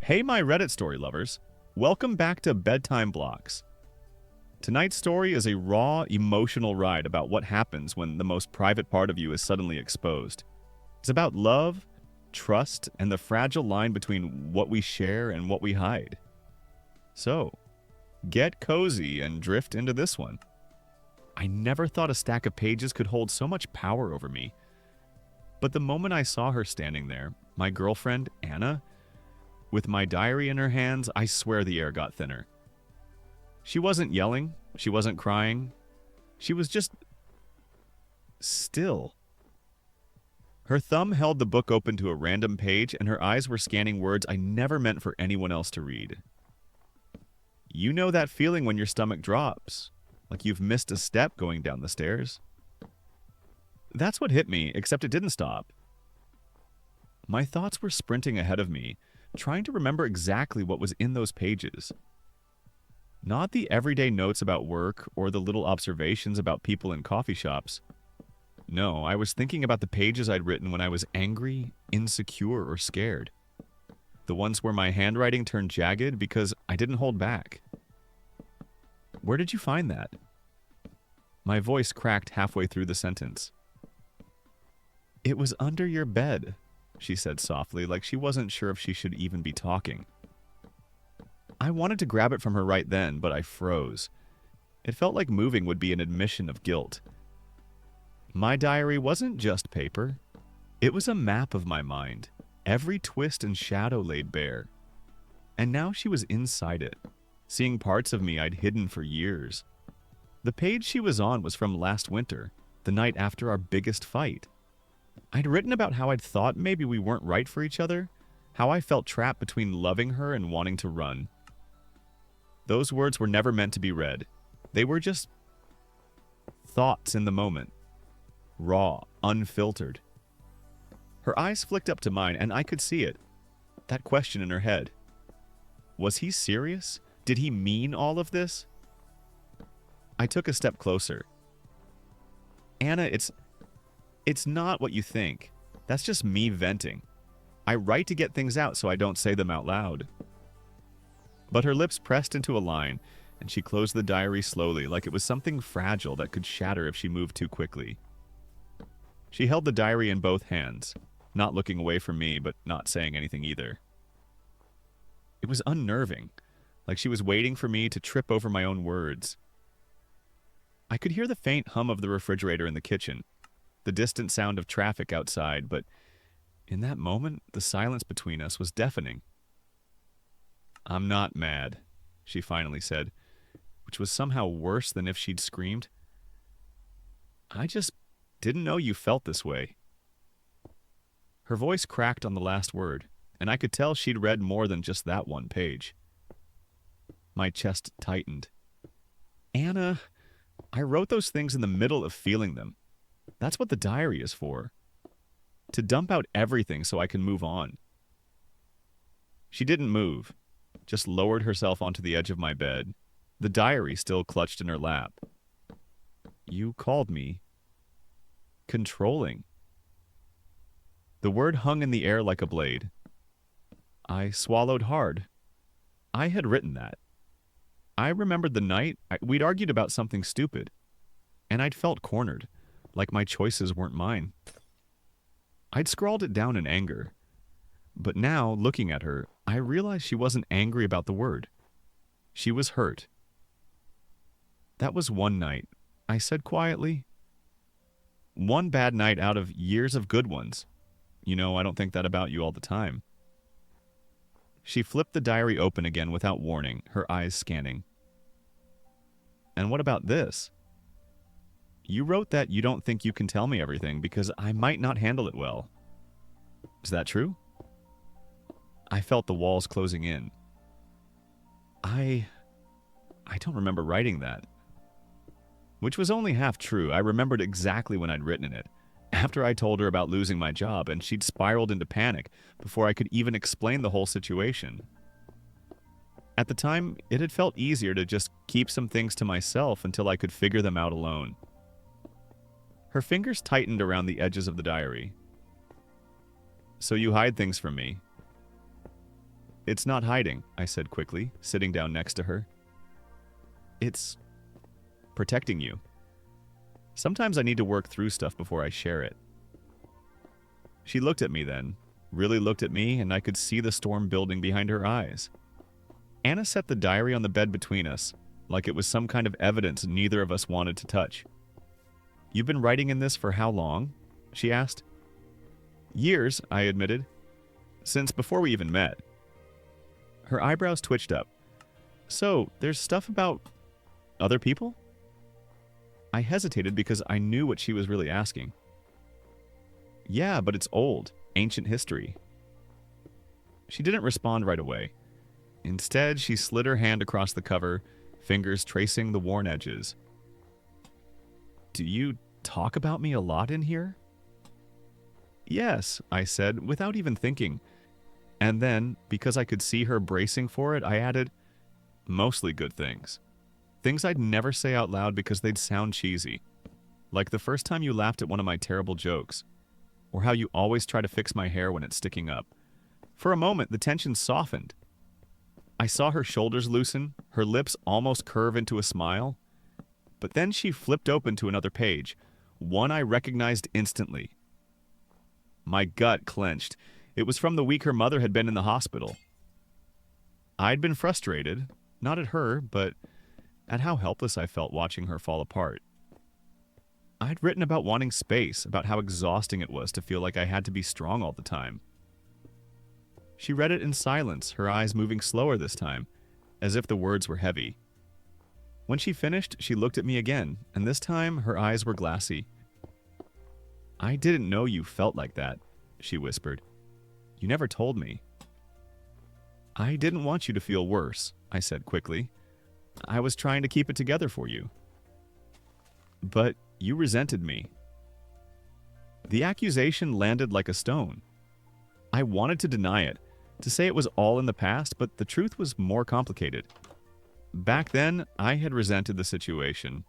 Hey, my Reddit story lovers. Welcome back to Bedtime Blocks. Tonight's story is a raw, emotional ride about what happens when the most private part of you is suddenly exposed. It's about love, trust, and the fragile line between what we share and what we hide. So, get cozy and drift into this one. I never thought a stack of pages could hold so much power over me. But the moment I saw her standing there, my girlfriend, Anna, with my diary in her hands, I swear the air got thinner. She wasn't yelling, she wasn't crying, she was just still. Her thumb held the book open to a random page, and her eyes were scanning words I never meant for anyone else to read. You know that feeling when your stomach drops, like you've missed a step going down the stairs? That's what hit me, except it didn't stop. My thoughts were sprinting ahead of me, trying to remember exactly what was in those pages. Not the everyday notes about work or the little observations about people in coffee shops. No, I was thinking about the pages I'd written when I was angry, insecure, or scared. The ones where my handwriting turned jagged because I didn't hold back. Where did you find that? My voice cracked halfway through the sentence. It was under your bed, she said softly, like she wasn't sure if she should even be talking. I wanted to grab it from her right then, but I froze. It felt like moving would be an admission of guilt. My diary wasn't just paper. It was a map of my mind, every twist and shadow laid bare. And now she was inside it, seeing parts of me I'd hidden for years. The page she was on was from last winter, the night after our biggest fight. I'd written about how I'd thought maybe we weren't right for each other, how I felt trapped between loving her and wanting to run. Those words were never meant to be read. They were just thoughts in the moment, raw, unfiltered. Her eyes flicked up to mine, and I could see it, that question in her head. Was he serious? Did he mean all of this? I took a step closer. Anna, it's not what you think. That's just me venting. I write to get things out so I don't say them out loud. But her lips pressed into a line, and she closed the diary slowly, like it was something fragile that could shatter if she moved too quickly. She held the diary in both hands, not looking away from me, but not saying anything either. It was unnerving, like she was waiting for me to trip over my own words. I could hear the faint hum of the refrigerator in the kitchen, the distant sound of traffic outside, but in that moment, the silence between us was deafening. I'm not mad, she finally said, which was somehow worse than if she'd screamed. I just didn't know you felt this way. Her voice cracked on the last word, and I could tell she'd read more than just that one page. My chest tightened. Anna, I wrote those things in the middle of feeling them. That's what the diary is for. To dump out everything so I can move on. She didn't move, just lowered herself onto the edge of my bed, the diary still clutched in her lap. You called me controlling. The word hung in the air like a blade. I swallowed hard. I had written that. I remembered the night we'd argued about something stupid, and I'd felt cornered, like my choices weren't mine. I'd scrawled it down in anger, but now, looking at her, I realized she wasn't angry about the word. She was hurt. That was one night, I said quietly. One bad night out of years of good ones. You know, I don't think that about you all the time. She flipped the diary open again without warning, her eyes scanning. And what about this? You wrote that you don't think you can tell me everything because I might not handle it well. Is that true? I felt the walls closing in. I don't remember writing that. Which was only half true. I remembered exactly when I'd written it, after I told her about losing my job, and she'd spiraled into panic before I could even explain the whole situation. At the time, it had felt easier to just keep some things to myself until I could figure them out alone. Her fingers tightened around the edges of the diary. So you hide things from me. It's not hiding, I said quickly, sitting down next to her. It's protecting you. Sometimes I need to work through stuff before I share it. She looked at me then, really looked at me, and I could see the storm building behind her eyes. Anna set the diary on the bed between us, like it was some kind of evidence neither of us wanted to touch. You've been writing in this for how long? She asked. Years, I admitted. Since before we even met. Her eyebrows twitched up. So, there's stuff about other people? I hesitated because I knew what she was really asking. Yeah, but it's old, ancient history. She didn't respond right away. Instead, she slid her hand across the cover, fingers tracing the worn edges. Do you talk about me a lot in here? Yes, I said, without even thinking. And then, because I could see her bracing for it, I added, mostly good things. Things I'd never say out loud because they'd sound cheesy. Like the first time you laughed at one of my terrible jokes. Or how you always try to fix my hair when it's sticking up. For a moment, the tension softened. I saw her shoulders loosen, her lips almost curve into a smile. But then she flipped open to another page, one I recognized instantly. My gut clenched. It was from the week her mother had been in the hospital. I'd been frustrated, not at her, but at how helpless I felt watching her fall apart. I'd written about wanting space, about how exhausting it was to feel like I had to be strong all the time. She read it in silence, her eyes moving slower this time, as if the words were heavy. When she finished, she looked at me again, and this time her eyes were glassy. I didn't know you felt like that, she whispered. You never told me. I didn't want you to feel worse, I said quickly. I was trying to keep it together for you. But you resented me. The accusation landed like a stone. I wanted to deny it, to say it was all in the past, but the truth was more complicated. Back then, I had resented the situation.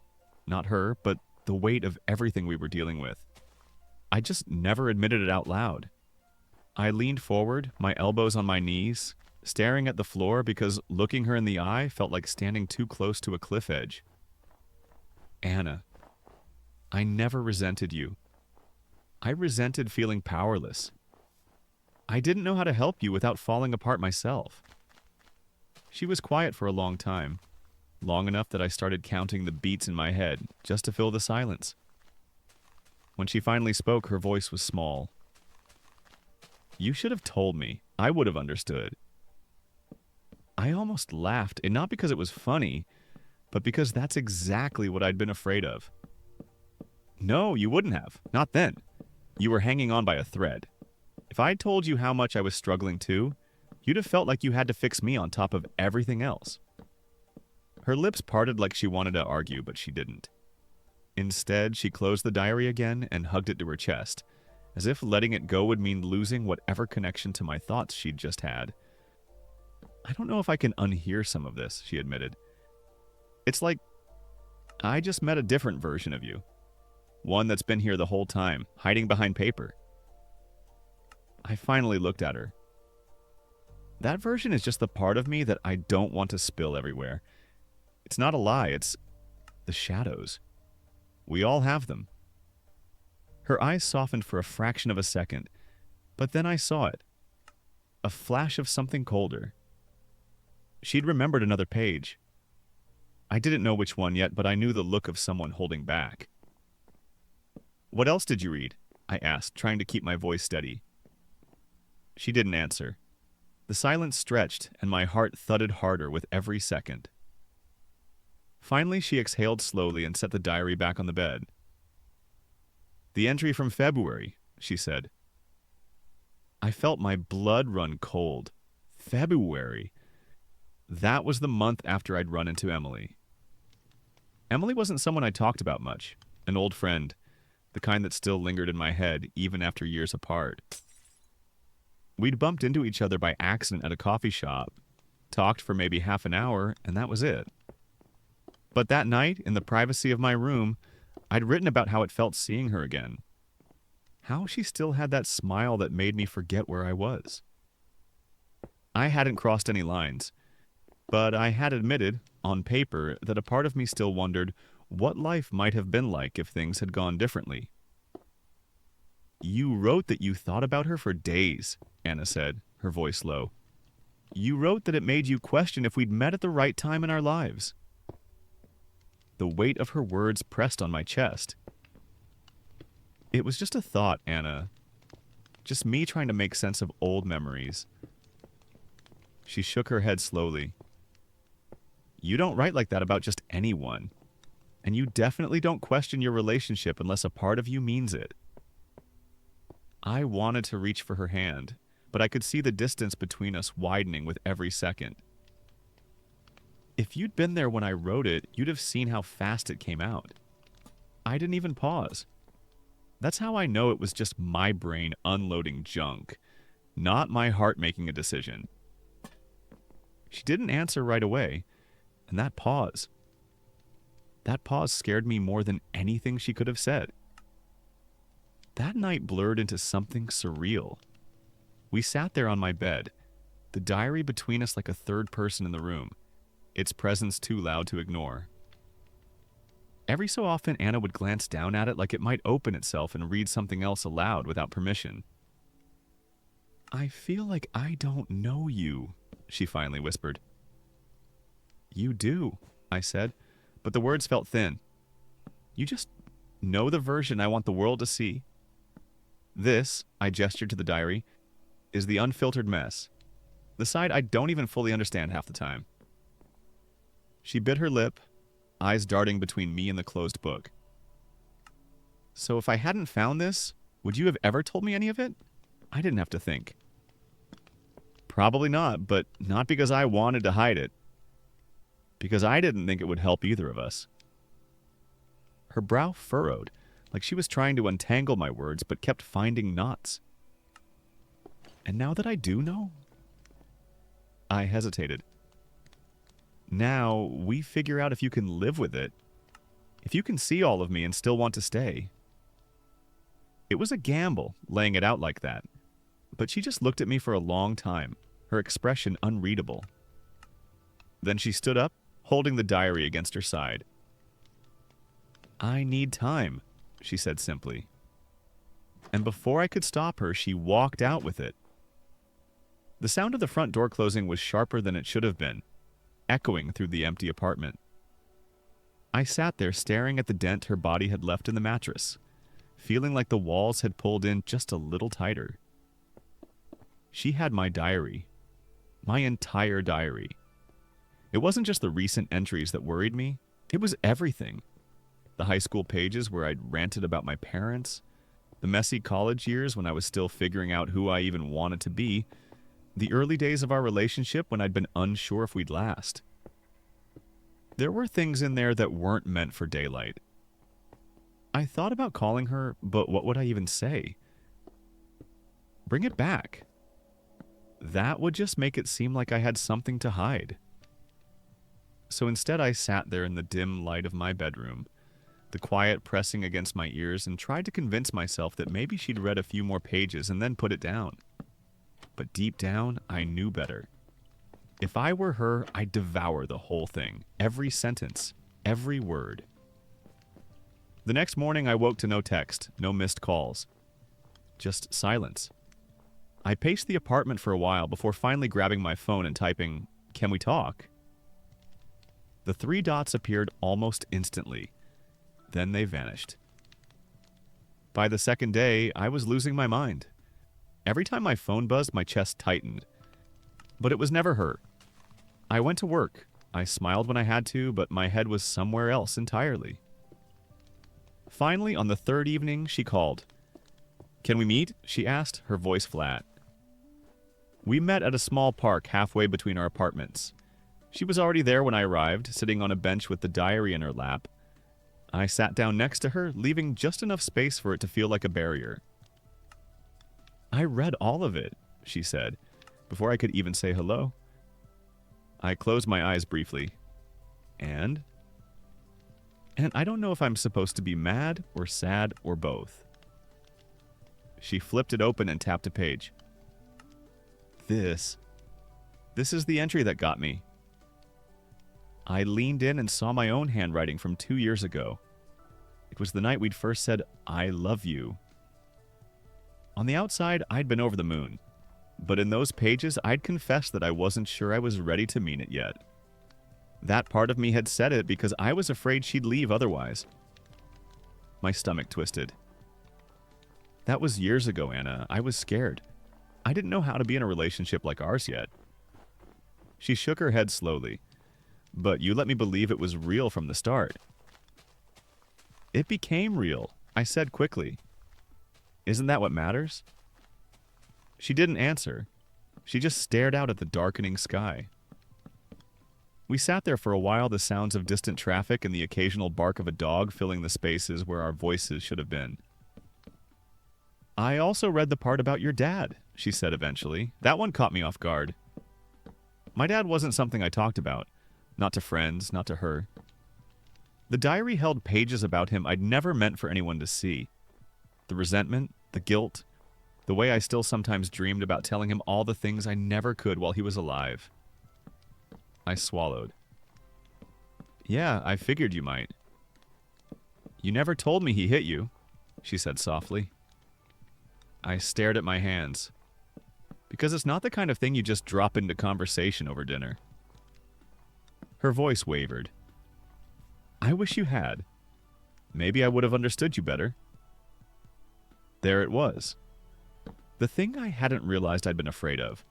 Not her, but the weight of everything we were dealing with. I just never admitted it out loud. I leaned forward, my elbows on my knees, staring at the floor because looking her in the eye felt like standing too close to a cliff edge. Anna, I never resented you. I resented feeling powerless. I didn't know how to help you without falling apart myself. She was quiet for a long time, long enough that I started counting the beats in my head just to fill the silence. When she finally spoke, her voice was small. You should have told me. I would have understood. I almost laughed, and not because it was funny, but because that's exactly what I'd been afraid of. No, you wouldn't have. Not then. You were hanging on by a thread. If I'd told you how much I was struggling too, you'd have felt like you had to fix me on top of everything else. Her lips parted like she wanted to argue, but she didn't. Instead, she closed the diary again and hugged it to her chest, as if letting it go would mean losing whatever connection to my thoughts she'd just had. I don't know if I can unhear some of this, she admitted. It's like I just met a different version of you. One that's been here the whole time, hiding behind paper. I finally looked at her. That version is just the part of me that I don't want to spill everywhere. It's not a lie, it's the shadows. We all have them. Her eyes softened for a fraction of a second, but then I saw it. A flash of something colder. She'd remembered another page. I didn't know which one yet, but I knew the look of someone holding back. What else did you read? I asked, trying to keep my voice steady. She didn't answer. The silence stretched, and my heart thudded harder with every second. Finally, she exhaled slowly and set the diary back on the bed. The entry from February, she said. I felt my blood run cold. February. That was the month after I'd run into Emily. Emily wasn't someone I talked about much. An old friend. The kind that still lingered in my head, even after years apart. We'd bumped into each other by accident at a coffee shop, talked for maybe half an hour, and that was it. But that night, in the privacy of my room, I'd written about how it felt seeing her again. How she still had that smile that made me forget where I was. I hadn't crossed any lines, but I had admitted, on paper, that a part of me still wondered what life might have been like if things had gone differently. You wrote that you thought about her for days, Anna said, her voice low. You wrote that it made you question if we'd met at the right time in our lives. The weight of her words pressed on my chest. It was just a thought, Anna. Just me trying to make sense of old memories. She shook her head slowly. You don't write like that about just anyone. And you definitely don't question your relationship unless a part of you means it. I wanted to reach for her hand, but I could see the distance between us widening with every second. If you'd been there when I wrote it, you'd have seen how fast it came out. I didn't even pause. That's how I know it was just my brain unloading junk, not my heart making a decision. She didn't answer right away, and that pause scared me more than anything she could have said. That night blurred into something surreal. We sat there on my bed, the diary between us like a third person in the room, its presence too loud to ignore. Every so often, Anna would glance down at it like it might open itself and read something else aloud without permission. I feel like I don't know you, she finally whispered. You do, I said, but the words felt thin. You just know the version I want the world to see. This, I gestured to the diary, is the unfiltered mess. The side I don't even fully understand half the time. She bit her lip, eyes darting between me and the closed book. So if I hadn't found this, would you have ever told me any of it? I didn't have to think. Probably not, but not because I wanted to hide it. Because I didn't think it would help either of us. Her brow furrowed, like she was trying to untangle my words, but kept finding knots. And now that I do know? I hesitated. Now, we figure out if you can live with it. If you can see all of me and still want to stay. It was a gamble, laying it out like that. But she just looked at me for a long time, her expression unreadable. Then she stood up, holding the diary against her side. I need time, she said simply. And before I could stop her, she walked out with it. The sound of the front door closing was sharper than it should have been, echoing through the empty apartment. I sat there staring at the dent her body had left in the mattress, feeling like the walls had pulled in just a little tighter. She had my diary. My entire diary. It wasn't just the recent entries that worried me. It was everything. The high school pages where I'd ranted about my parents, the messy college years when I was still figuring out who I even wanted to be, the early days of our relationship when I'd been unsure if we'd last. There were things in there that weren't meant for daylight. I thought about calling her, but what would I even say? Bring it back. That would just make it seem like I had something to hide. So instead I sat there in the dim light of my bedroom, the quiet pressing against my ears, and tried to convince myself that maybe she'd read a few more pages and then put it down. But deep down, I knew better. If I were her, I'd devour the whole thing, every sentence, every word. The next morning, I woke to no text, no missed calls. Just silence. I paced the apartment for a while before finally grabbing my phone and typing, "Can we talk?" The 3 dots appeared almost instantly. Then they vanished. By the second day, I was losing my mind. Every time my phone buzzed, my chest tightened. But it was never her. I went to work. I smiled when I had to, but my head was somewhere else entirely. Finally, on the 3rd evening, she called. "Can we meet?" she asked, her voice flat. We met at a small park halfway between our apartments. She was already there when I arrived, sitting on a bench with the diary in her lap. I sat down next to her, leaving just enough space for it to feel like a barrier. "I read all of it," she said, before I could even say hello. I closed my eyes briefly. And I don't know if I'm supposed to be mad or sad or both. She flipped it open and tapped a page. This This is the entry that got me. I leaned in and saw my own handwriting from 2 years ago. It was the night we'd first said, "I love you." On the outside, I'd been over the moon. But in those pages, I'd confessed that I wasn't sure I was ready to mean it yet. That part of me had said it because I was afraid she'd leave otherwise. My stomach twisted. That was years ago, Anna. I was scared. I didn't know how to be in a relationship like ours yet. She shook her head slowly. But you let me believe it was real from the start. It became real, I said quickly. Isn't that what matters? She didn't answer. She just stared out at the darkening sky. We sat there for a while, the sounds of distant traffic and the occasional bark of a dog filling the spaces where our voices should have been. I also read the part about your dad, she said eventually. That one caught me off guard. My dad wasn't something I talked about. Not to friends, not to her. The diary held pages about him I'd never meant for anyone to see. The resentment, the guilt, the way I still sometimes dreamed about telling him all the things I never could while he was alive. I swallowed. Yeah, I figured you might. You never told me he hit you, she said softly. I stared at my hands. Because it's not the kind of thing you just drop into conversation over dinner. Her voice wavered. I wish you had. Maybe I would have understood you better. There it was. The thing I hadn't realized I'd been afraid of.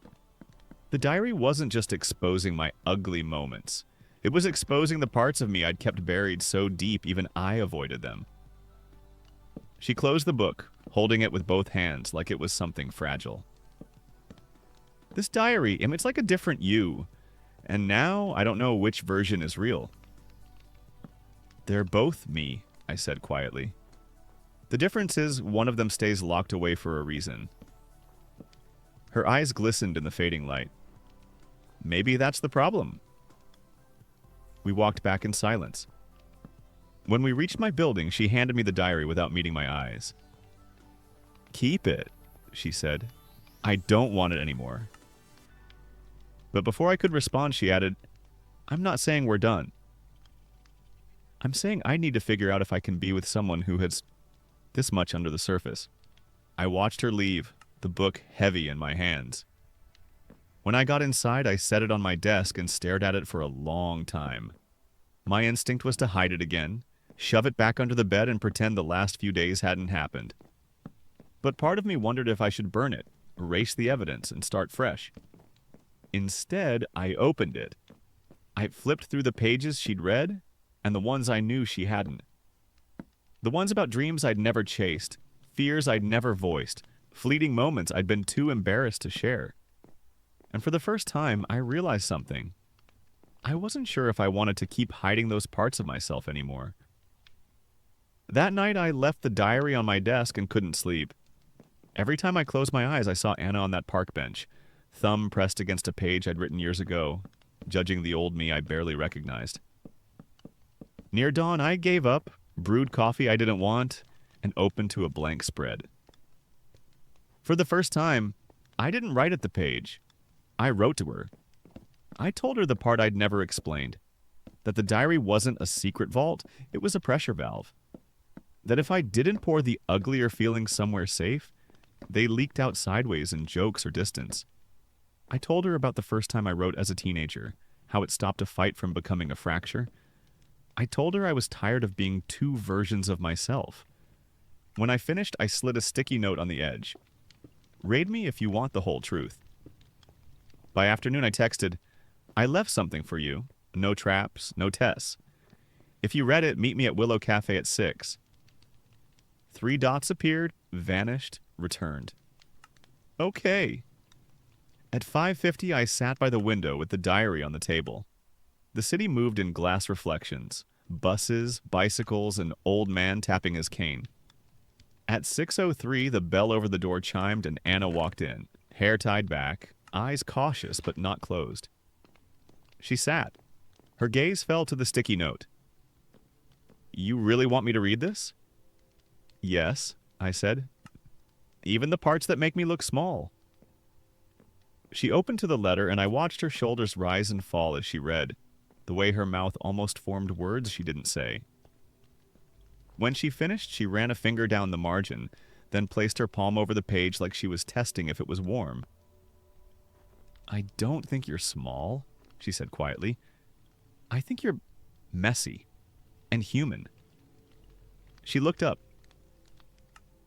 The diary wasn't just exposing my ugly moments. It was exposing the parts of me I'd kept buried so deep even I avoided them. She closed the book, holding it with both hands like it was something fragile. This diary, it's like a different you. And now I don't know which version is real. They're both me, I said quietly. The difference is one of them stays locked away for a reason. Her eyes glistened in the fading light. Maybe that's the problem. We walked back in silence. When we reached my building, she handed me the diary without meeting my eyes. Keep it, she said. I don't want it anymore. But before I could respond, she added, I'm not saying we're done. I'm saying I need to figure out if I can be with someone who has this much under the surface. I watched her leave, the book heavy in my hands. When I got inside, I set it on my desk and stared at it for a long time. My instinct was to hide it again, shove it back under the bed and pretend the last few days hadn't happened. But part of me wondered if I should burn it, erase the evidence, and start fresh. Instead, I opened it. I flipped through the pages she'd read, and the ones I knew she hadn't. The ones about dreams I'd never chased, fears I'd never voiced, fleeting moments I'd been too embarrassed to share. And for the first time, I realized something. I wasn't sure if I wanted to keep hiding those parts of myself anymore. That night, I left the diary on my desk and couldn't sleep. Every time I closed my eyes, I saw Anna on that park bench, thumb pressed against a page I'd written years ago, judging the old me I barely recognized. Near dawn, I gave up, brewed coffee I didn't want, and opened to a blank spread. For the first time, I didn't write at the page. I wrote to her. I told her the part I'd never explained, that the diary wasn't a secret vault, it was a pressure valve. That if I didn't pour the uglier feelings somewhere safe, they leaked out sideways in jokes or distance. I told her about the first time I wrote as a teenager, how it stopped a fight from becoming a fracture. I told her I was tired of being two versions of myself. When I finished, I slid a sticky note on the edge. Raid me if you want the whole truth. By afternoon, I texted, I left something for you. No traps, no tests. If you read it, meet me at Willow Cafe at 6. 3 dots appeared, vanished, returned. Okay. At 5:50, I sat by the window with the diary on the table. The city moved in glass reflections, buses, bicycles, an old man tapping his cane. At 6:03, the bell over the door chimed and Anna walked in, hair tied back, eyes cautious but not closed. She sat. Her gaze fell to the sticky note. You really want me to read this? Yes, I said. Even the parts that make me look small. She opened to the letter, and I watched her shoulders rise and fall as she read, the way her mouth almost formed words she didn't say. When she finished, she ran a finger down the margin, then placed her palm over the page like she was testing if it was warm. "I don't think you're small," she said quietly. "I think you're messy and human." She looked up.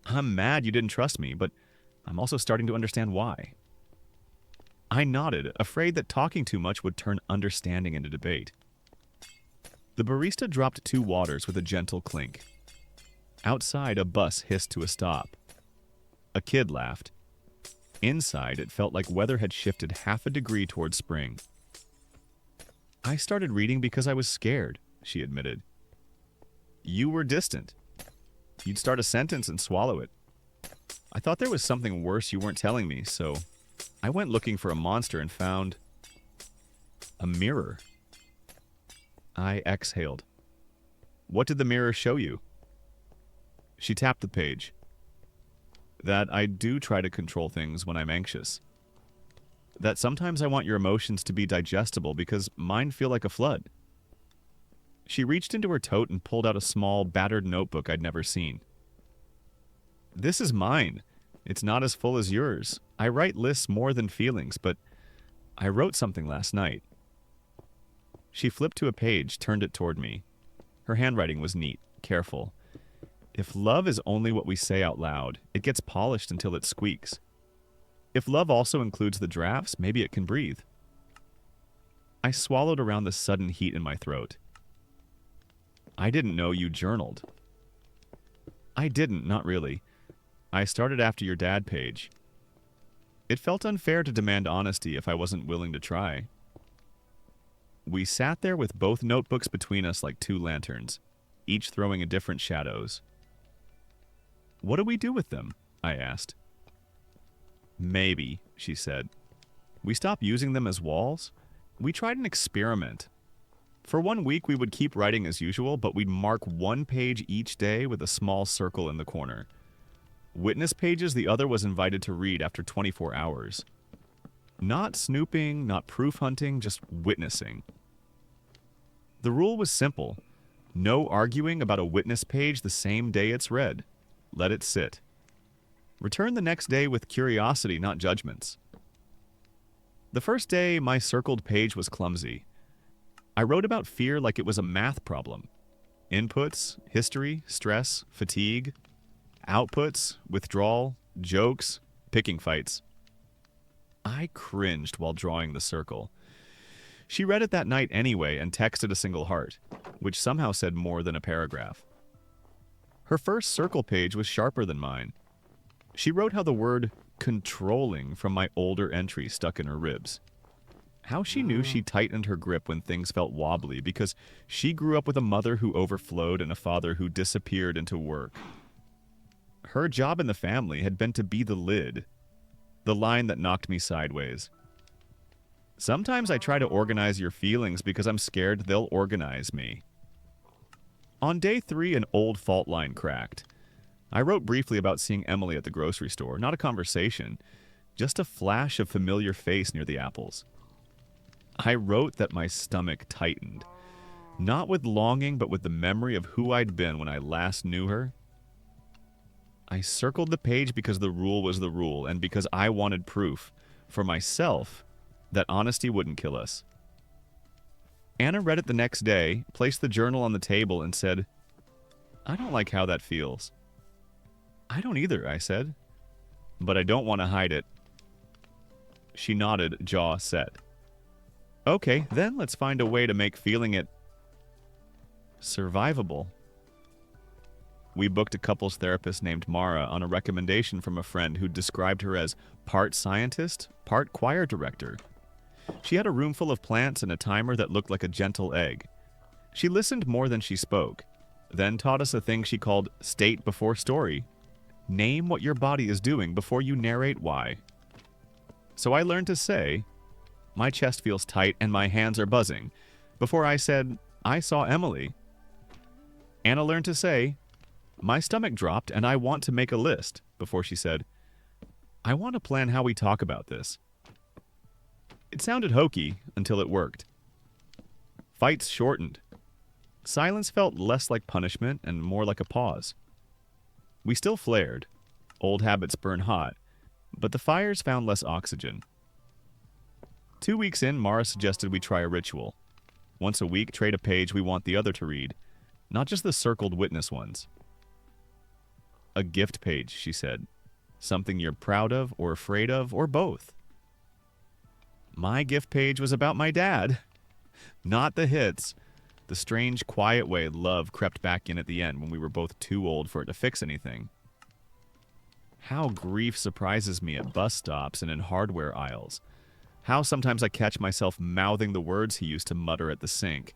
"I'm mad you didn't trust me, but I'm also starting to understand why." I nodded, afraid that talking too much would turn understanding into debate. The barista dropped 2 waters with a gentle clink. Outside, a bus hissed to a stop. A kid laughed. Inside, it felt like weather had shifted half a degree toward spring. "I started reading because I was scared," she admitted. "You were distant. You'd start a sentence and swallow it. I thought there was something worse you weren't telling me, so I went looking for a monster and found a mirror." I exhaled. "What did the mirror show you?" She tapped the page. "That I do try to control things when I'm anxious. That sometimes I want your emotions to be digestible because mine feel like a flood." She reached into her tote and pulled out a small, battered notebook I'd never seen. "This is mine. It's not as full as yours. I write lists more than feelings, but I wrote something last night." She flipped to a page, turned it toward me. Her handwriting was neat, careful. If love is only what we say out loud, it gets polished until it squeaks. If love also includes the drafts, maybe it can breathe. I swallowed around the sudden heat in my throat. "I didn't know you journaled." "I didn't, not really. I started after your dad page. It felt unfair to demand honesty if I wasn't willing to try." We sat there with both notebooks between us like 2 lanterns, each throwing a different shadows. "What do we do with them?" I asked. "Maybe," she said. "We stop using them as walls. We tried an experiment. For 1 week, we would keep writing as usual, but we'd mark 1 page each day with a small circle in the corner. Witness pages the other was invited to read after 24 hours. Not snooping, not proof hunting, just witnessing. The rule was simple. No arguing about a witness page the same day it's read. Let it sit. Return the next day with curiosity, not judgments. The first day, my circled page was clumsy. I wrote about fear like it was a math problem. Inputs, history, stress, fatigue. Outputs, withdrawal, jokes, picking fights. I cringed while drawing the circle. She read it that night anyway and texted a single heart, which somehow said more than a paragraph. Her first circle page was sharper than mine. She wrote how the word controlling from my older entry stuck in her ribs. How she knew she tightened her grip when things felt wobbly because she grew up with a mother who overflowed and a father who disappeared into work. Her job in the family had been to be the lid, the line that knocked me sideways. Sometimes I try to organize your feelings because I'm scared they'll organize me. On day 3, an old fault line cracked. I wrote briefly about seeing Emily at the grocery store, not a conversation, just a flash of familiar face near the apples. I wrote that my stomach tightened, not with longing, but with the memory of who I'd been when I last knew her. I circled the page because the rule was the rule, and because I wanted proof, for myself, that honesty wouldn't kill us. Anna read it the next day, placed the journal on the table, and said, "I don't like how that feels." "I don't either," I said. "But I don't want to hide it." She nodded, jaw set. "Okay, then let's find a way to make feeling it survivable." We booked a couples therapist named Mara on a recommendation from a friend who described her as part scientist, part choir director. She had a room full of plants and a timer that looked like a gentle egg. She listened more than she spoke, then taught us a thing she called state before story. Name what your body is doing before you narrate why. So I learned to say, "My chest feels tight and my hands are buzzing," before I said, "I saw Emily." Anna learned to say, "My stomach dropped and I want to make a list," before she said, "I want to plan how we talk about this." It sounded hokey until it worked. Fights shortened. Silence felt less like punishment and more like a pause. We still flared. Old habits burn hot, but the fires found less oxygen. 2 weeks in, Mara suggested we try a ritual. Once a week, trade a page we want the other to read, not just the circled witness ones. A gift page, she said. Something you're proud of or afraid of, or both. My gift page was about my dad. Not the hits. The strange, quiet way love crept back in at the end when we were both too old for it to fix anything. How grief surprises me at bus stops and in hardware aisles. How sometimes I catch myself mouthing the words he used to mutter at the sink,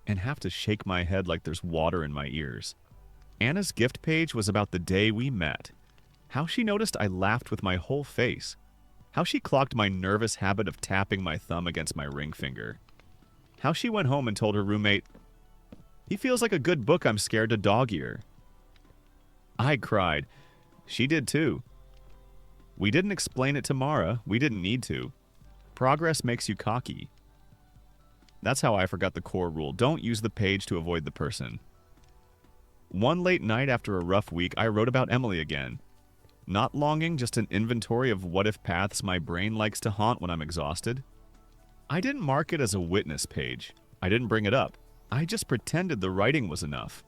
and have to shake my head like there's water in my ears. Anna's gift page was about the day we met. How she noticed I laughed with my whole face. How she clocked my nervous habit of tapping my thumb against my ring finger. How she went home and told her roommate, "He feels like a good book I'm scared to dog-ear." I cried. She did too. We didn't explain it to Mara. We didn't need to. Progress makes you cocky. That's how I forgot the core rule. Don't use the page to avoid the person. One late night after a rough week, I wrote about Emily again. Not longing, just an inventory of what-if paths my brain likes to haunt when I'm exhausted. I didn't mark it as a witness page. I didn't bring it up. I just pretended the writing was enough.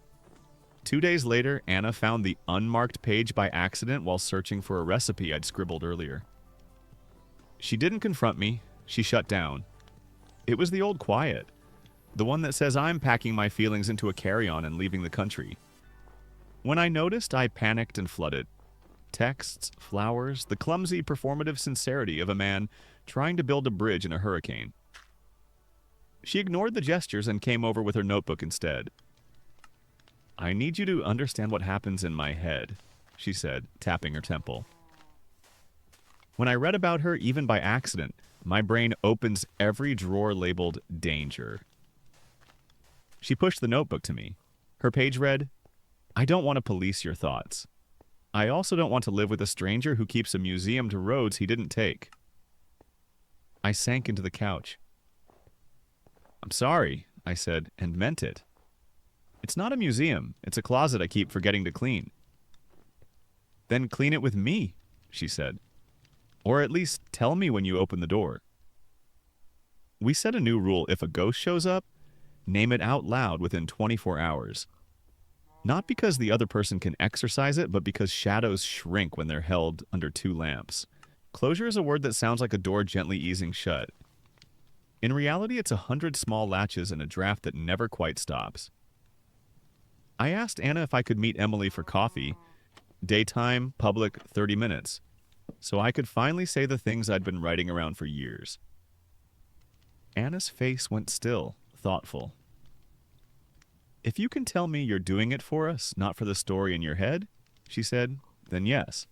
2 days later, Anna found the unmarked page by accident while searching for a recipe I'd scribbled earlier. She didn't confront me. She shut down. It was the old quiet. The one that says I'm packing my feelings into a carry-on and leaving the country. When I noticed, I panicked and flooded. Texts, flowers, the clumsy performative sincerity of a man trying to build a bridge in a hurricane. She ignored the gestures and came over with her notebook instead. "I need you to understand what happens in my head," she said, tapping her temple. When I read about her, even by accident, my brain opens every drawer labeled danger. She pushed the notebook to me. Her page read, "I don't want to police your thoughts. I also don't want to live with a stranger who keeps a museum to roads he didn't take." I sank into the couch. "I'm sorry," I said, and meant it. "It's not a museum. It's a closet I keep forgetting to clean." "Then clean it with me," she said. "Or at least tell me when you open the door." We set a new rule: if a ghost shows up, name it out loud within 24 hours. Not because the other person can exorcise it, but because shadows shrink when they're held under 2 lamps. Closure is a word that sounds like a door gently easing shut. In reality, it's 100 small latches and a draft that never quite stops. I asked Anna if I could meet Emily for coffee. Daytime, public, 30 minutes. So I could finally say the things I'd been writing around for years. Anna's face went still, thoughtful. "If you can tell me you're doing it for us, not for the story in your head," she said, "then yes."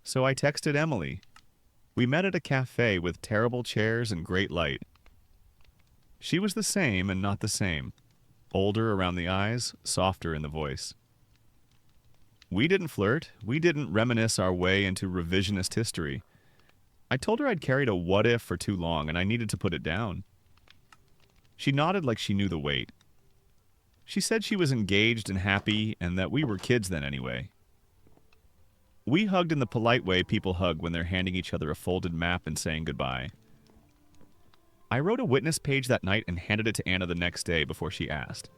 So I texted Emily. We met at a cafe with terrible chairs and great light. She was the same and not the same. Older around the eyes, softer in the voice. We didn't flirt. We didn't reminisce our way into revisionist history. I told her I'd carried a what-if for too long and I needed to put it down. She nodded like she knew the weight. She said she was engaged and happy and that we were kids then anyway. We hugged in the polite way people hug when they're handing each other a folded map and saying goodbye. I wrote a witness page that night and handed it to Anna the next day before she asked.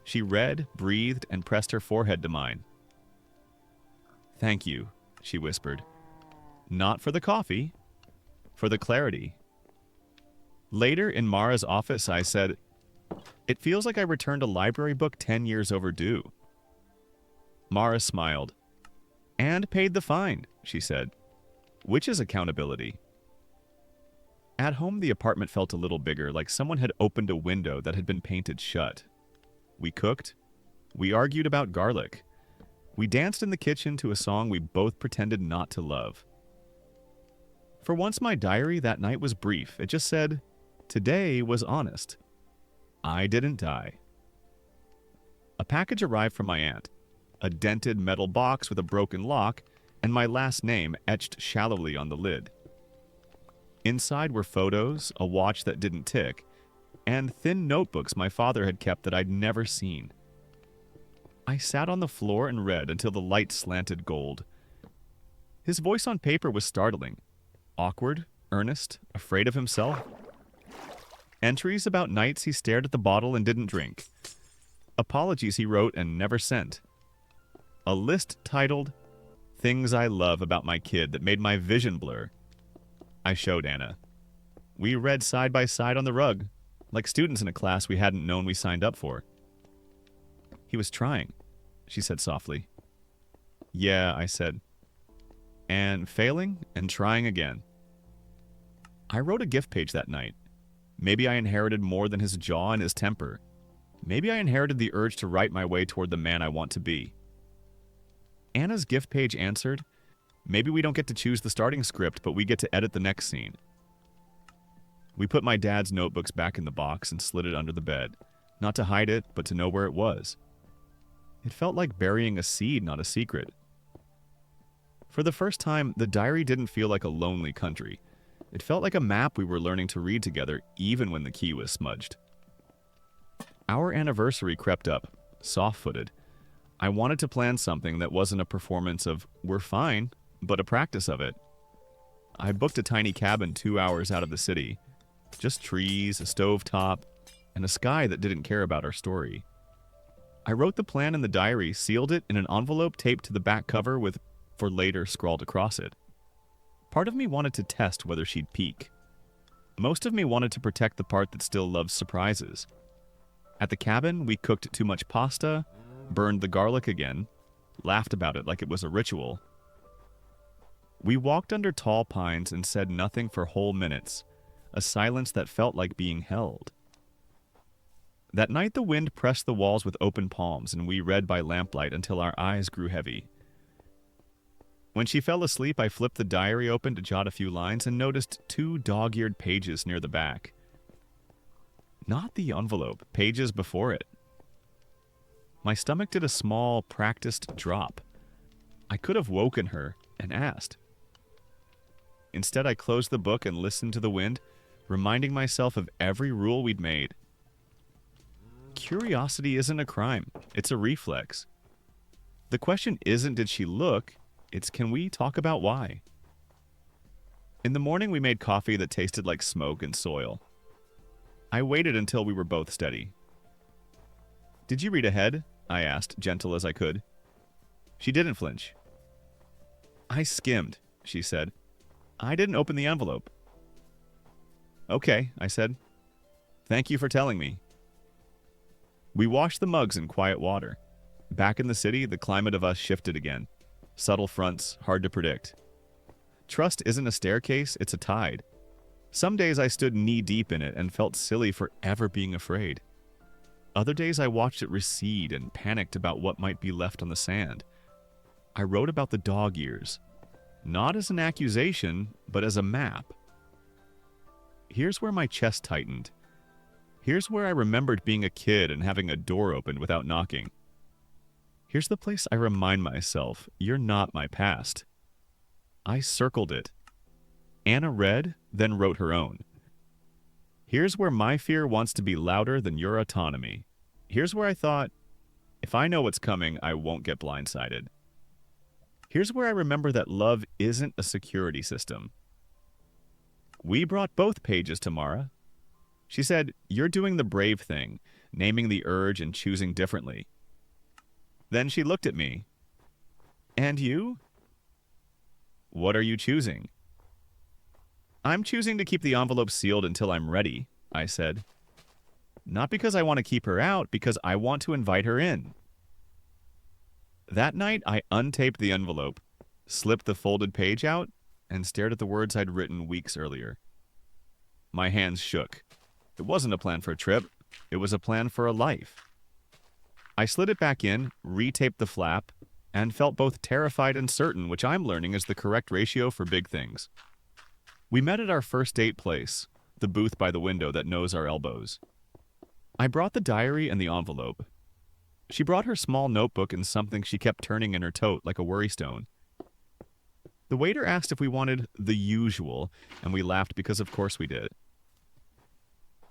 She read, breathed, and pressed her forehead to mine. "Thank you," she whispered. "Not for the coffee, for the clarity." Later, in Mara's office, I said, "It feels like I returned a library book 10 years overdue." Mara smiled. "And paid the fine," she said. "Which is accountability." At home, the apartment felt a little bigger, like someone had opened a window that had been painted shut. We cooked. We argued about garlic. We danced in the kitchen to a song we both pretended not to love. For once, my diary that night was brief. It just said, "Today was honest. I didn't die." A package arrived from my aunt. A dented metal box with a broken lock, and my last name etched shallowly on the lid. Inside were photos, a watch that didn't tick, and thin notebooks my father had kept that I'd never seen. I sat on the floor and read until the light slanted gold. His voice on paper was startling. Awkward, earnest, afraid of himself. Entries about nights he stared at the bottle and didn't drink. Apologies he wrote and never sent. A list titled, Things I Love About My Kid That Made My Vision Blur. I showed Anna. We read side by side on the rug, like students in a class we hadn't known we signed up for. He was trying, she said softly. Yeah, I said. And failing and trying again. I wrote a gift page that night. Maybe I inherited more than his jaw and his temper. Maybe I inherited the urge to write my way toward the man I want to be. Anna's gift page answered, maybe we don't get to choose the starting script, but we get to edit the next scene. We put my dad's notebooks back in the box and slid it under the bed, not to hide it, but to know where it was. It felt like burying a seed, not a secret. For the first time, the diary didn't feel like a lonely country. It felt like a map we were learning to read together, even when the key was smudged. Our anniversary crept up, soft-footed. I wanted to plan something that wasn't a performance of, we're fine, but a practice of it. I booked a tiny cabin 2 hours out of the city. Just trees, a stovetop, and a sky that didn't care about our story. I wrote the plan in the diary, sealed it in an envelope taped to the back cover with "for later" scrawled across it. Part of me wanted to test whether she'd peek. Most of me wanted to protect the part that still loves surprises. At the cabin, we cooked too much pasta, burned the garlic again, laughed about it like it was a ritual. We walked under tall pines and said nothing for whole minutes, a silence that felt like being held. That night the wind pressed the walls with open palms and we read by lamplight until our eyes grew heavy. When she fell asleep, I flipped the diary open to jot a few lines and noticed 2 dog-eared pages near the back. Not the envelope, pages before it. My stomach did a small, practiced drop. I could have woken her and asked. Instead, I closed the book and listened to the wind, reminding myself of every rule we'd made. Curiosity isn't a crime. It's a reflex. The question isn't did she look, it's can we talk about why? In the morning, we made coffee that tasted like smoke and soil. I waited until we were both steady. Did you read ahead? I asked, gentle as I could. She didn't flinch. I skimmed, she said. I didn't open the envelope. Okay, I said. Thank you for telling me. We washed the mugs in quiet water. Back in the city, the climate of us shifted again. Subtle fronts, hard to predict. Trust isn't a staircase, it's a tide. Some days I stood knee-deep in it and felt silly for ever being afraid. Other days I watched it recede and panicked about what might be left on the sand. I wrote about the dog ears, not as an accusation, but as a map. Here's where my chest tightened. Here's where I remembered being a kid and having a door opened without knocking. Here's the place I remind myself, you're not my past. I circled it. Anna read, then wrote her own. Here's where my fear wants to be louder than your autonomy. Here's where I thought, if I know what's coming, I won't get blindsided. Here's where I remember that love isn't a security system. We brought both pages to Mara. She said, you're doing the brave thing, naming the urge and choosing differently. Then she looked at me. And you? What are you choosing? I'm choosing to keep the envelope sealed until I'm ready, I said. Not because I want to keep her out, because I want to invite her in. That night, I untaped the envelope, slipped the folded page out, and stared at the words I'd written weeks earlier. My hands shook. It wasn't a plan for a trip. It was a plan for a life. I slid it back in, retaped the flap, and felt both terrified and certain, which I'm learning is the correct ratio for big things. We met at our first date place, the booth by the window that knows our elbows. I brought the diary and the envelope. She brought her small notebook and something she kept turning in her tote like a worry stone. The waiter asked if we wanted the usual, and we laughed because of course we did.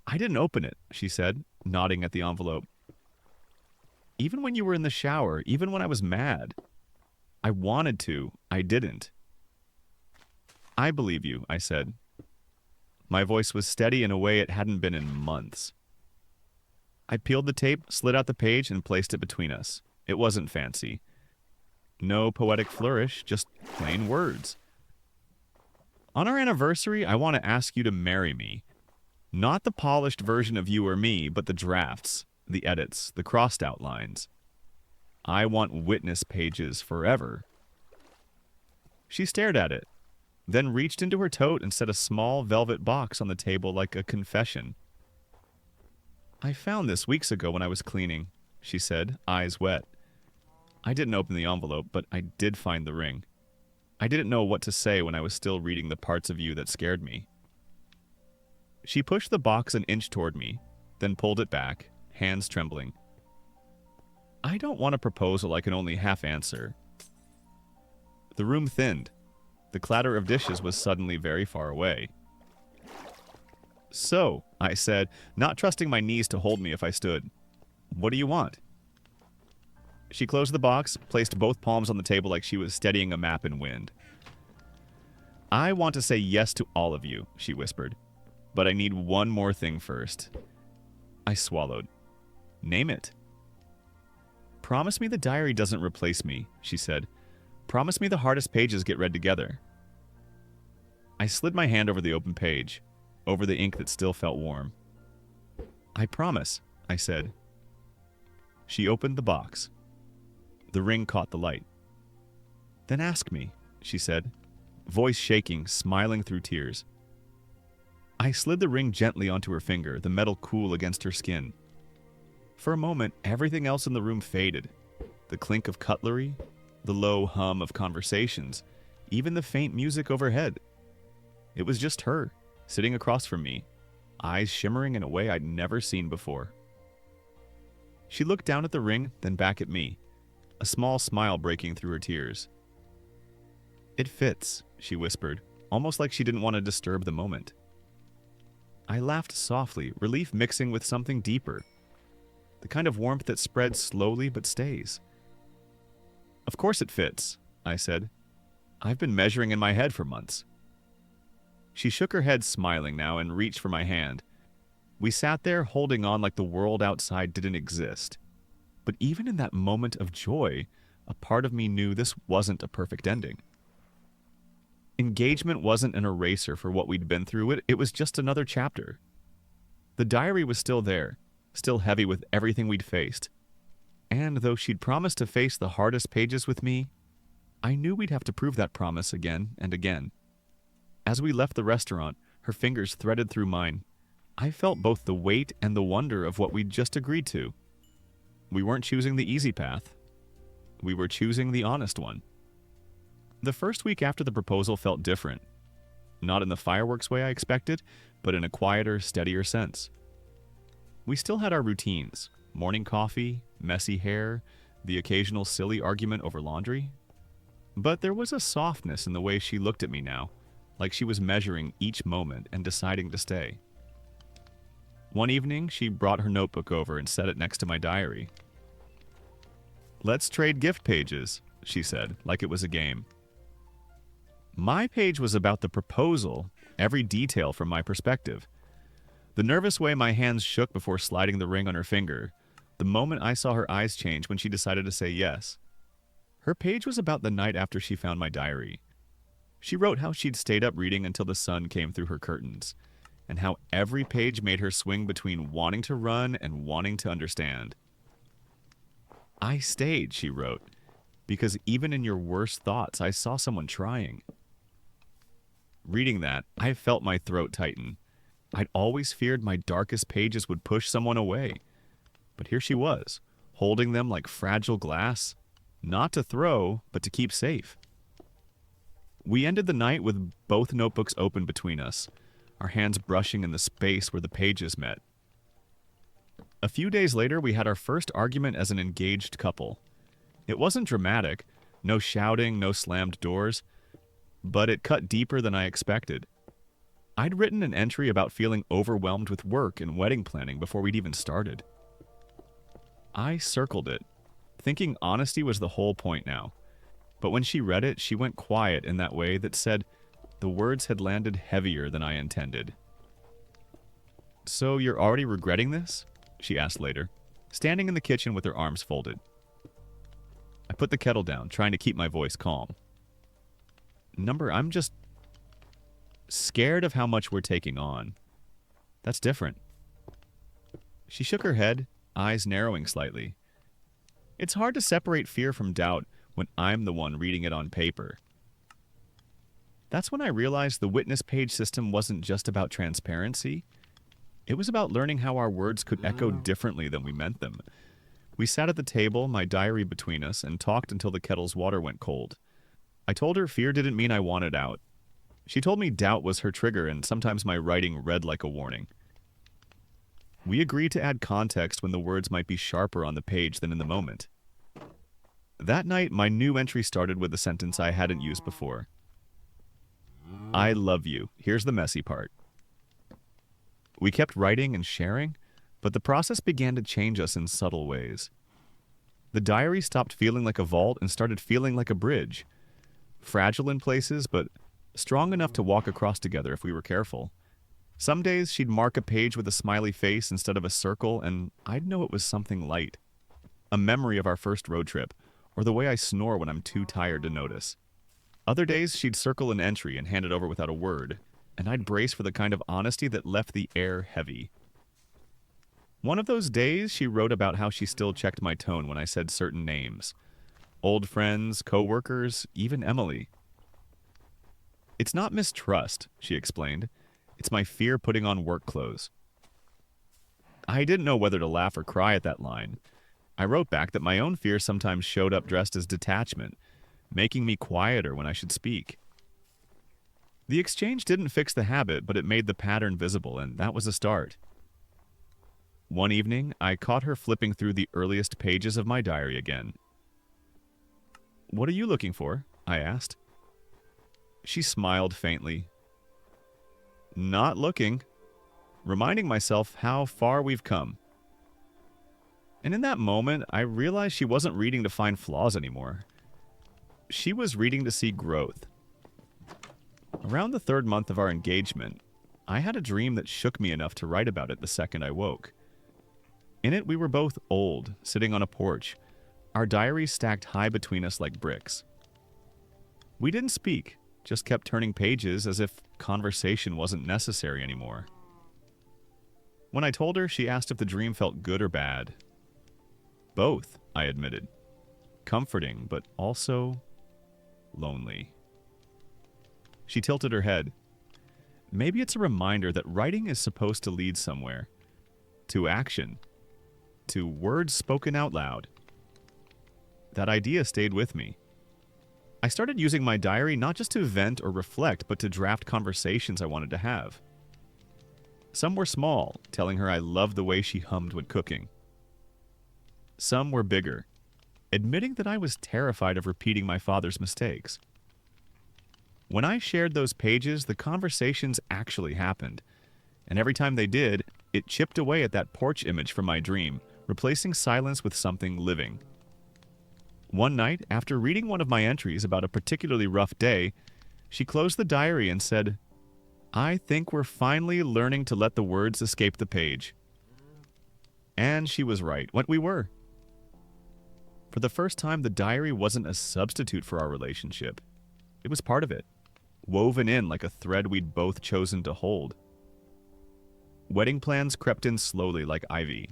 I didn't open it, she said, nodding at the envelope. Even when you were in the shower, even when I was mad. I wanted to, I didn't. I believe you, I said. My voice was steady in a way it hadn't been in months. I peeled the tape, slid out the page, and placed it between us. It wasn't fancy. No poetic flourish, just plain words. On our anniversary, I want to ask you to marry me. Not the polished version of you or me, but the drafts, the edits, the crossed out lines. I want witness pages forever. She stared at it, then reached into her tote and set a small velvet box on the table like a confession. I found this weeks ago when I was cleaning, she said, eyes wet. I didn't open the envelope, but I did find the ring. I didn't know what to say when I was still reading the parts of you that scared me. She pushed the box an inch toward me, then pulled it back, hands trembling. I don't want a proposal I can only half answer. The room thinned. The clatter of dishes was suddenly very far away. So, I said, not trusting my knees to hold me if I stood, what do you want? She closed the box, placed both palms on the table like she was steadying a map in wind. I want to say yes to all of you, she whispered, but I need one more thing first. I swallowed. Name it. Promise me the diary doesn't replace me, she said. Promise me the hardest pages get read together. I slid my hand over the open page, over the ink that still felt warm. I promise, I said. She opened the box. The ring caught the light. Then ask me, she said, voice shaking, smiling through tears. I slid the ring gently onto her finger, the metal cool against her skin. For a moment, everything else in the room faded. The clink of cutlery, the low hum of conversations, even the faint music overhead. It was just her, sitting across from me, eyes shimmering in a way I'd never seen before. She looked down at the ring, then back at me, a small smile breaking through her tears. It fits, she whispered, almost like she didn't want to disturb the moment. I laughed softly, relief mixing with something deeper, the kind of warmth that spreads slowly but stays. Of course it fits, I said. I've been measuring in my head for months. She shook her head, smiling now, and reached for my hand. We sat there holding on like the world outside didn't exist. But even in that moment of joy, a part of me knew this wasn't a perfect ending. Engagement wasn't an eraser for what we'd been through. It was just another chapter. The diary was still there, still heavy with everything we'd faced. And though she'd promised to face the hardest pages with me, I knew we'd have to prove that promise again and again. As we left the restaurant, her fingers threaded through mine. I felt both the weight and the wonder of what we'd just agreed to. We weren't choosing the easy path. We were choosing the honest one. The first week after the proposal felt different. Not in the fireworks way I expected, but in a quieter, steadier sense. We still had our routines. Morning coffee, messy hair, the occasional silly argument over laundry. But there was a softness in the way she looked at me now, like she was measuring each moment and deciding to stay. One evening, she brought her notebook over and set it next to my diary. Let's trade gift pages, she said, like it was a game. My page was about the proposal, every detail from my perspective. The nervous way my hands shook before sliding the ring on her finger, the moment I saw her eyes change when she decided to say yes. Her page was about the night after she found my diary. She wrote how she'd stayed up reading until the sun came through her curtains, and how every page made her swing between wanting to run and wanting to understand. I stayed, she wrote, because even in your worst thoughts, I saw someone trying. Reading that, I felt my throat tighten. I'd always feared my darkest pages would push someone away. But here she was, holding them like fragile glass, not to throw, but to keep safe. We ended the night with both notebooks open between us, our hands brushing in the space where the pages met. A few days later, we had our first argument as an engaged couple. It wasn't dramatic, no shouting, no slammed doors. but it cut deeper than I expected. I'd written an entry about feeling overwhelmed with work and wedding planning before we'd even started. I circled it, thinking honesty was the whole point now. But when she read it, she went quiet in that way that said the words had landed heavier than I intended. "So you're already regretting this?" she asked later, standing in the kitchen with her arms folded. I put the kettle down, trying to keep my voice calm. I'm just scared of how much we're taking on. That's different." She shook her head, eyes narrowing slightly. It's hard to separate fear from doubt when I'm the one reading it on paper. That's when I realized the witness page system wasn't just about transparency. It was about learning how our words could echo differently than we meant them. We sat at the table, my diary between us, and talked until the kettle's water went cold. I told her fear didn't mean I wanted out. She told me doubt was her trigger, and sometimes my writing read like a warning. We agreed to add context when the words might be sharper on the page than in the moment. That night, my new entry started with a sentence I hadn't used before. "I love you. Here's the messy part." We kept writing and sharing, but the process began to change us in subtle ways. The diary stopped feeling like a vault and started feeling like a bridge. Fragile in places, but strong enough to walk across together if we were careful. Some days she'd mark a page with a smiley face instead of a circle, and I'd know it was something light. A memory of our first road trip, or the way I snore when I'm too tired to notice. Other days she'd circle an entry and hand it over without a word, and I'd brace for the kind of honesty that left the air heavy. One of those days, she wrote about how she still checked my tone when I said certain names. Old friends, co-workers, even Emily. "It's not mistrust," she explained. "It's my fear putting on work clothes." I didn't know whether to laugh or cry at that line. I wrote back that my own fear sometimes showed up dressed as detachment, making me quieter when I should speak. The exchange didn't fix the habit, but it made the pattern visible, and that was a start. One evening, I caught her flipping through the earliest pages of my diary again. "What are you looking for?" I asked. She smiled faintly. "Not looking," reminding myself how far we've come. And in that moment, I realized she wasn't reading to find flaws anymore. She was reading to see growth. Around the 3rd month of our engagement, I had a dream that shook me enough to write about it the second I woke. In it, we were both old, sitting on a porch, our diaries stacked high between us like bricks. We didn't speak, just kept turning pages as if conversation wasn't necessary anymore. When I told her, she asked if the dream felt good or bad. "Both," I admitted. "Comforting, but also lonely." She tilted her head. "Maybe it's a reminder that writing is supposed to lead somewhere. To action. To words spoken out loud." That idea stayed with me. I started using my diary not just to vent or reflect, but to draft conversations I wanted to have. Some were small, telling her I loved the way she hummed when cooking. Some were bigger, admitting that I was terrified of repeating my father's mistakes. When I shared those pages, the conversations actually happened, and every time they did, it chipped away at that porch image from my dream, replacing silence with something living. One night, after reading one of my entries about a particularly rough day, she closed the diary and said, "I think we're finally learning to let the words escape the page." And she was right. What we were. For the first time, the diary wasn't a substitute for our relationship. It was part of it, woven in like a thread we'd both chosen to hold. Wedding plans crept in slowly like ivy.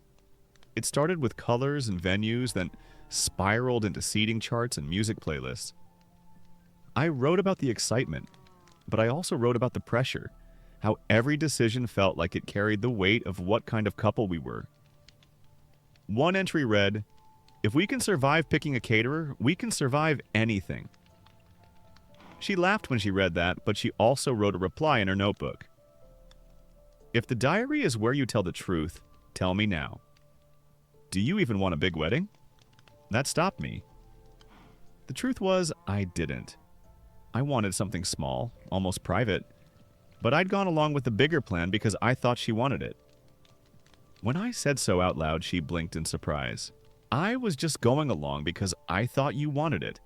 It started with colors and venues, then spiraled into seating charts and music playlists. I wrote about the excitement, but I also wrote about the pressure, how every decision felt like it carried the weight of what kind of couple we were. One entry read, "If we can survive picking a caterer, we can survive anything." She laughed when she read that, but she also wrote a reply in her notebook. "If the diary is where you tell the truth, tell me now. Do you even want a big wedding?" That stopped me. The truth was, I didn't. I wanted something small, almost private, but I'd gone along with the bigger plan because I thought she wanted it. When I said so out loud, she blinked in surprise. I was just going along because I thought you wanted it.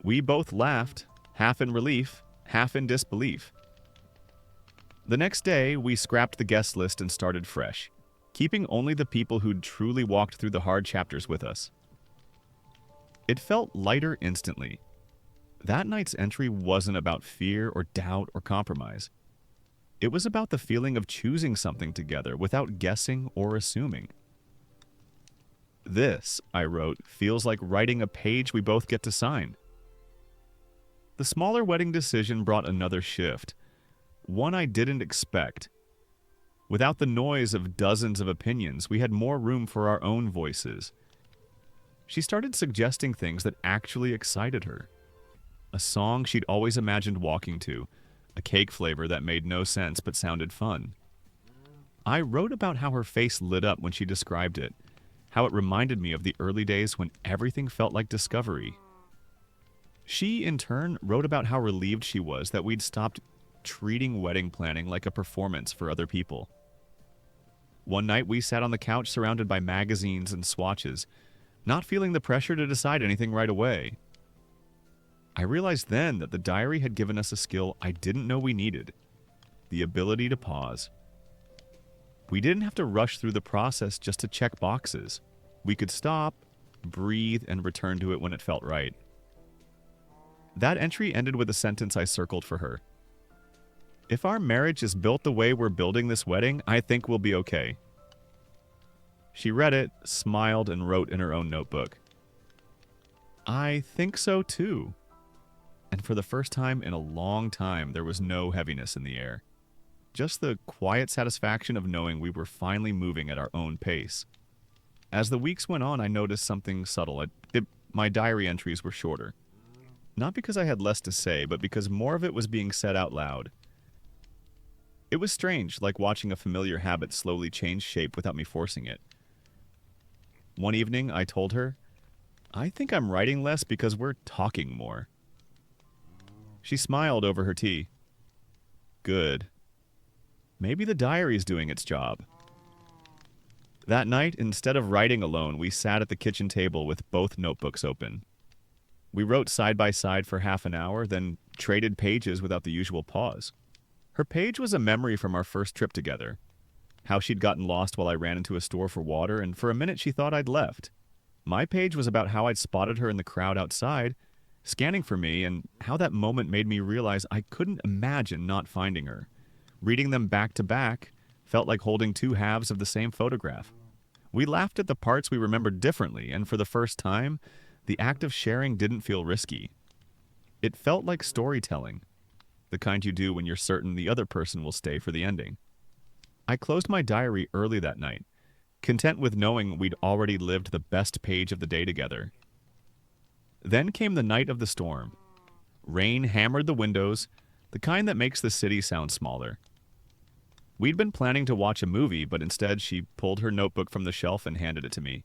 We both laughed, half in relief, half in disbelief. The next day, we scrapped the guest list and started fresh, keeping only the people who'd truly walked through the hard chapters with us. It felt lighter instantly. That night's entry wasn't about fear or doubt or compromise. It was about the feeling of choosing something together without guessing or assuming. This, I wrote, feels like writing a page we both get to sign. The smaller wedding decision brought another shift, one I didn't expect. Without the noise of dozens of opinions, we had more room for our own voices. She started suggesting things that actually excited her. A song she'd always imagined walking to, a cake flavor that made no sense but sounded fun. I wrote about how her face lit up when she described it, how it reminded me of the early days when everything felt like discovery. She, in turn, wrote about how relieved she was that we'd stopped treating wedding planning like a performance for other people. One night we sat on the couch surrounded by magazines and swatches, not feeling the pressure to decide anything right away. I realized then that the diary had given us a skill I didn't know we needed, the ability to pause. We didn't have to rush through the process just to check boxes. We could stop, breathe, and return to it when it felt right. That entry ended with a sentence I circled for her. If our marriage is built the way we're building this wedding, I think we'll be okay. She read it, smiled, and wrote in her own notebook. I think so too. And for the first time in a long time, there was no heaviness in the air. Just the quiet satisfaction of knowing we were finally moving at our own pace. As the weeks went on, I noticed something subtle. My diary entries were shorter. Not because I had less to say, but because more of it was being said out loud. It was strange, like watching a familiar habit slowly change shape without me forcing it. One evening, I told her, I think I'm writing less because we're talking more. She smiled over her tea. Good. Maybe the diary's doing its job. That night, instead of writing alone, we sat at the kitchen table with both notebooks open. We wrote side by side for half an hour, then traded pages without the usual pause. Her page was a memory from our first trip together. How she'd gotten lost while I ran into a store for water, and for a minute she thought I'd left. My page was about how I'd spotted her in the crowd outside, scanning for me, and how that moment made me realize I couldn't imagine not finding her. Reading them back to back felt like holding two halves of the same photograph. We laughed at the parts we remembered differently, and for the first time, the act of sharing didn't feel risky. It felt like storytelling, the kind you do when you're certain the other person will stay for the ending. I closed my diary early that night, content with knowing we'd already lived the best page of the day together. Then came the night of the storm. Rain hammered the windows, the kind that makes the city sound smaller. We'd been planning to watch a movie, but instead she pulled her notebook from the shelf and handed it to me.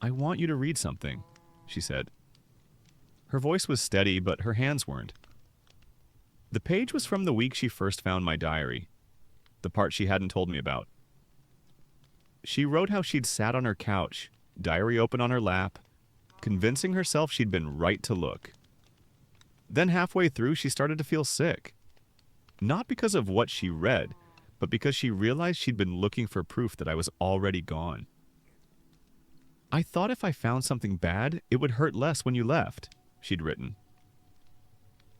I want you to read something, she said. Her voice was steady, but her hands weren't. The page was from the week she first found my diary, the part she hadn't told me about. She wrote how she'd sat on her couch, diary open on her lap, convincing herself she'd been right to look. Then halfway through, she started to feel sick. Not because of what she read, but because she realized she'd been looking for proof that I was already gone. I thought if I found something bad, it would hurt less when you left, she'd written.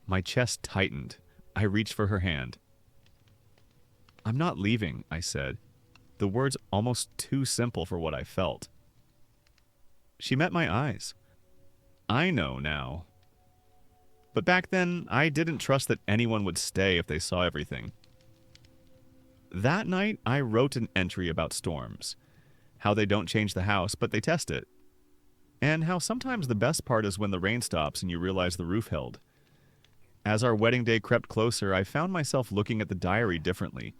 My chest tightened. I reached for her hand. I'm not leaving, I said, the words almost too simple for what I felt. She met my eyes. I know now. But back then, I didn't trust that anyone would stay if they saw everything. That night, I wrote an entry about storms, how they don't change the house, but they test it, and how sometimes the best part is when the rain stops and you realize the roof held. As our wedding day crept closer, I found myself looking at the diary differently.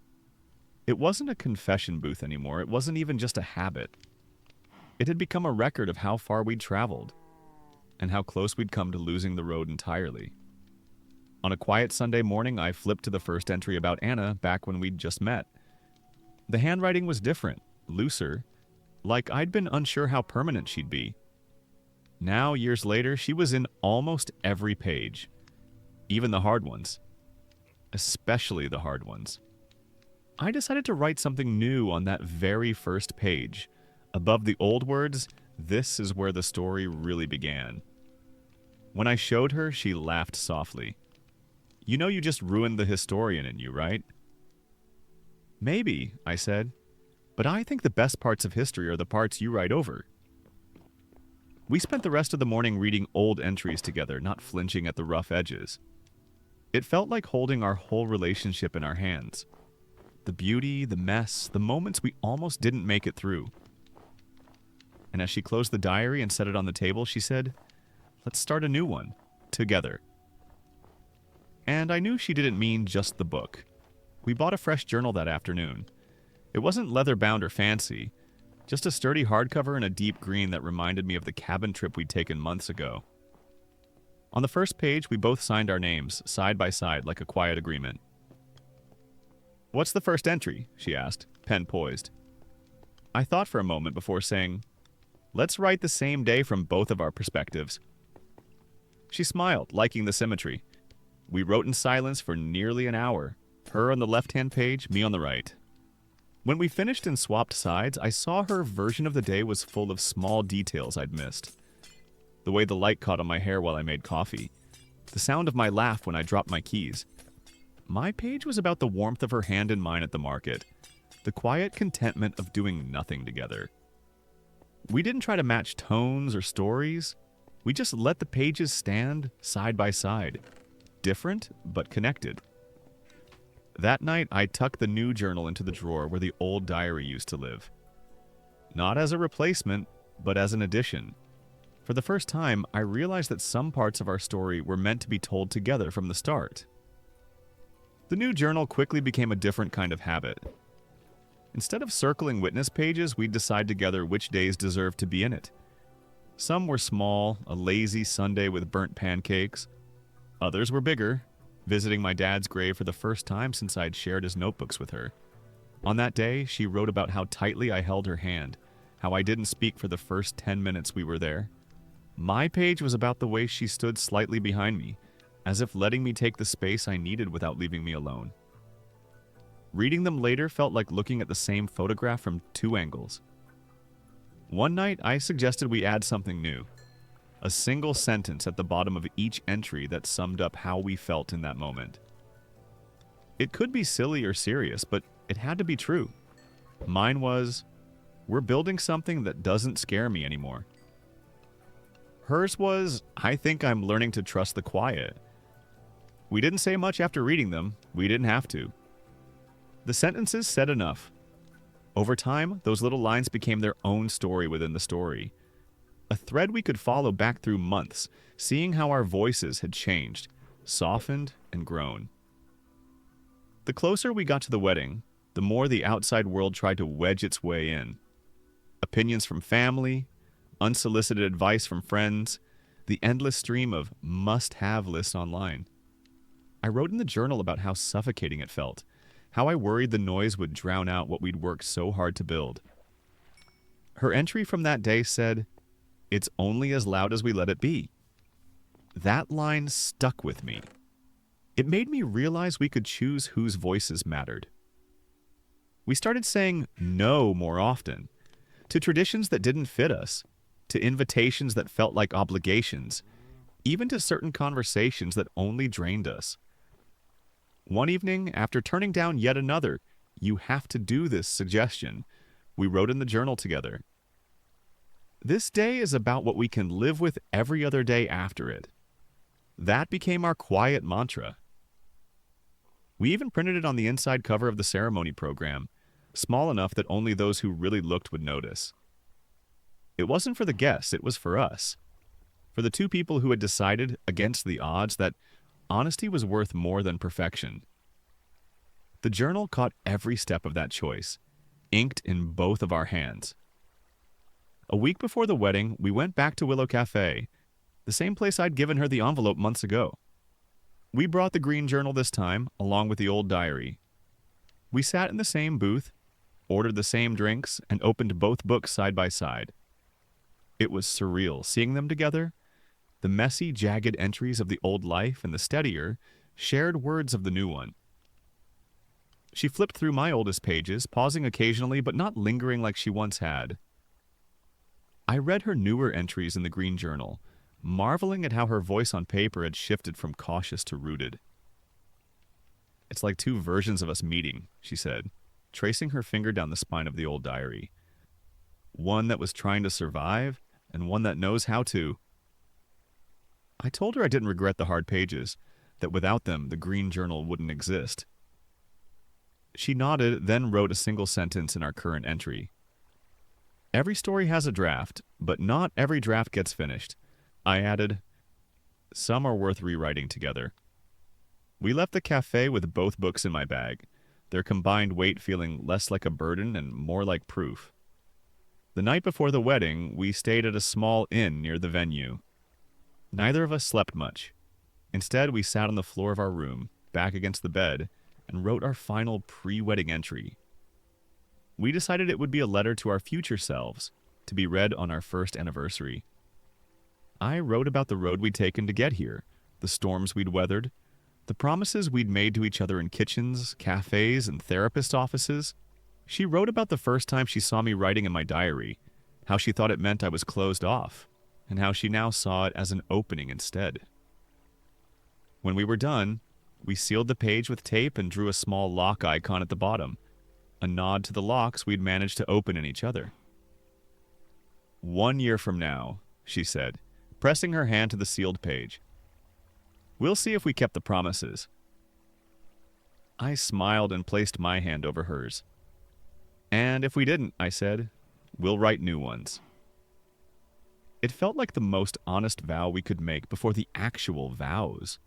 It wasn't a confession booth anymore. It wasn't even just a habit. It had become a record of how far we'd traveled. and how close we'd come to losing the road entirely. On a quiet Sunday morning, I flipped to the first entry about Anna back when we'd just met. The handwriting was different, looser, like I'd been unsure how permanent she'd be. Now, years later, she was in almost every page, even the hard ones, especially the hard ones. I decided to write something new on that very first page. Above the old words, this is where the story really began. When I showed her, she laughed softly. You know you just ruined the historian in you, right? Maybe, I said, but I think the best parts of history are the parts you write over. We spent the rest of the morning reading old entries together, not flinching at the rough edges. It felt like holding our whole relationship in our hands. The beauty, the mess, the moments we almost didn't make it through. And as she closed the diary and set it on the table, she said, "Let's start a new one, together." And I knew she didn't mean just the book. We bought a fresh journal that afternoon. It wasn't leather-bound or fancy, just a sturdy hardcover in a deep green that reminded me of the cabin trip we'd taken months ago. On the first page, we both signed our names, side by side, like a quiet agreement. "What's the first entry?" she asked, pen poised. I thought for a moment before saying, "Let's write the same day from both of our perspectives." She smiled, liking the symmetry. We wrote in silence for nearly an hour, her on the left-hand page, me on the right. When we finished and swapped sides, I saw her version of the day was full of small details I'd missed. The way the light caught on my hair while I made coffee. The sound of my laugh when I dropped my keys. My page was about the warmth of her hand in mine at the market. The quiet contentment of doing nothing together. We didn't try to match tones or stories. We just let the pages stand side by side. Different, but connected. That night, I tucked the new journal into the drawer where the old diary used to live. Not as a replacement, but as an addition. For the first time, I realized that some parts of our story were meant to be told together from the start. The new journal quickly became a different kind of habit. Instead of circling witness pages, we'd decide together which days deserved to be in it. Some were small, a lazy Sunday with burnt pancakes. Others were bigger, visiting my dad's grave for the first time since I'd shared his notebooks with her. On that day, she wrote about how tightly I held her hand, how I didn't speak for the first 10 minutes we were there. My page was about the way she stood slightly behind me, as if letting me take the space I needed without leaving me alone. Reading them later felt like looking at the same photograph from two angles. One night, I suggested we add something new. A single sentence at the bottom of each entry that summed up how we felt in that moment. It could be silly or serious, but it had to be true. Mine was, "We're building something that doesn't scare me anymore." Hers was, "I think I'm learning to trust the quiet." We didn't say much after reading them. We didn't have to. The sentences said enough. Over time, those little lines became their own story within the story. A thread we could follow back through months, seeing how our voices had changed, softened, and grown. The closer we got to the wedding, the more the outside world tried to wedge its way in. Opinions from family, unsolicited advice from friends, the endless stream of must-have lists online. I wrote in the journal about how suffocating it felt, how I worried the noise would drown out what we'd worked so hard to build. Her entry from that day said, "It's only as loud as we let it be." That line stuck with me. It made me realize we could choose whose voices mattered. We started saying no more often, to traditions that didn't fit us, to invitations that felt like obligations, even to certain conversations that only drained us. One evening, after turning down yet another, "You have to do this" suggestion, we wrote in the journal together. This day is about what we can live with every other day after it. That became our quiet mantra. We even printed it on the inside cover of the ceremony program, small enough that only those who really looked would notice. It wasn't for the guests, it was for us. For the two people who had decided, against the odds, that honesty was worth more than perfection. The journal caught every step of that choice, inked in both of our hands. A week before the wedding, we went back to Willow Cafe. the same place I'd given her the envelope months ago. We brought the green journal this time, along with the old diary. We sat in the same booth, ordered the same drinks, and opened both books side by side. It was surreal seeing them together. The messy, jagged entries of the old life and the steadier, shared words of the new one. She flipped through my oldest pages, pausing occasionally but not lingering like she once had. I read her newer entries in the green journal, marveling at how her voice on paper had shifted from cautious to rooted. "It's like two versions of us meeting," she said, tracing her finger down the spine of the old diary. "One that was trying to survive, and one that knows how to." I told her I didn't regret the hard pages, that without them the green journal wouldn't exist. She nodded, then wrote a single sentence in our current entry. "Every story has a draft, but not every draft gets finished." I added, "Some are worth rewriting together." We left the cafe with both books in my bag, their combined weight feeling less like a burden and more like proof. The night before the wedding, we stayed at a small inn near the venue. Neither of us slept much. Instead, we sat on the floor of our room, back against the bed, and wrote our final pre-wedding entry. We decided it would be a letter to our future selves, to be read on our first anniversary. I wrote about the road we'd taken to get here, the storms we'd weathered, the promises we'd made to each other in kitchens, cafes, and therapist offices. She wrote about the first time she saw me writing in my diary, how she thought it meant I was closed off, and how she now saw it as an opening instead. When we were done, we sealed the page with tape and drew a small lock icon at the bottom, a nod to the locks we'd managed to open in each other. 1 year from now, she said, pressing her hand to the sealed page. We'll see if we kept the promises. I smiled and placed my hand over hers. And if we didn't, I said, we'll write new ones. It felt like the most honest vow we could make before the actual vows.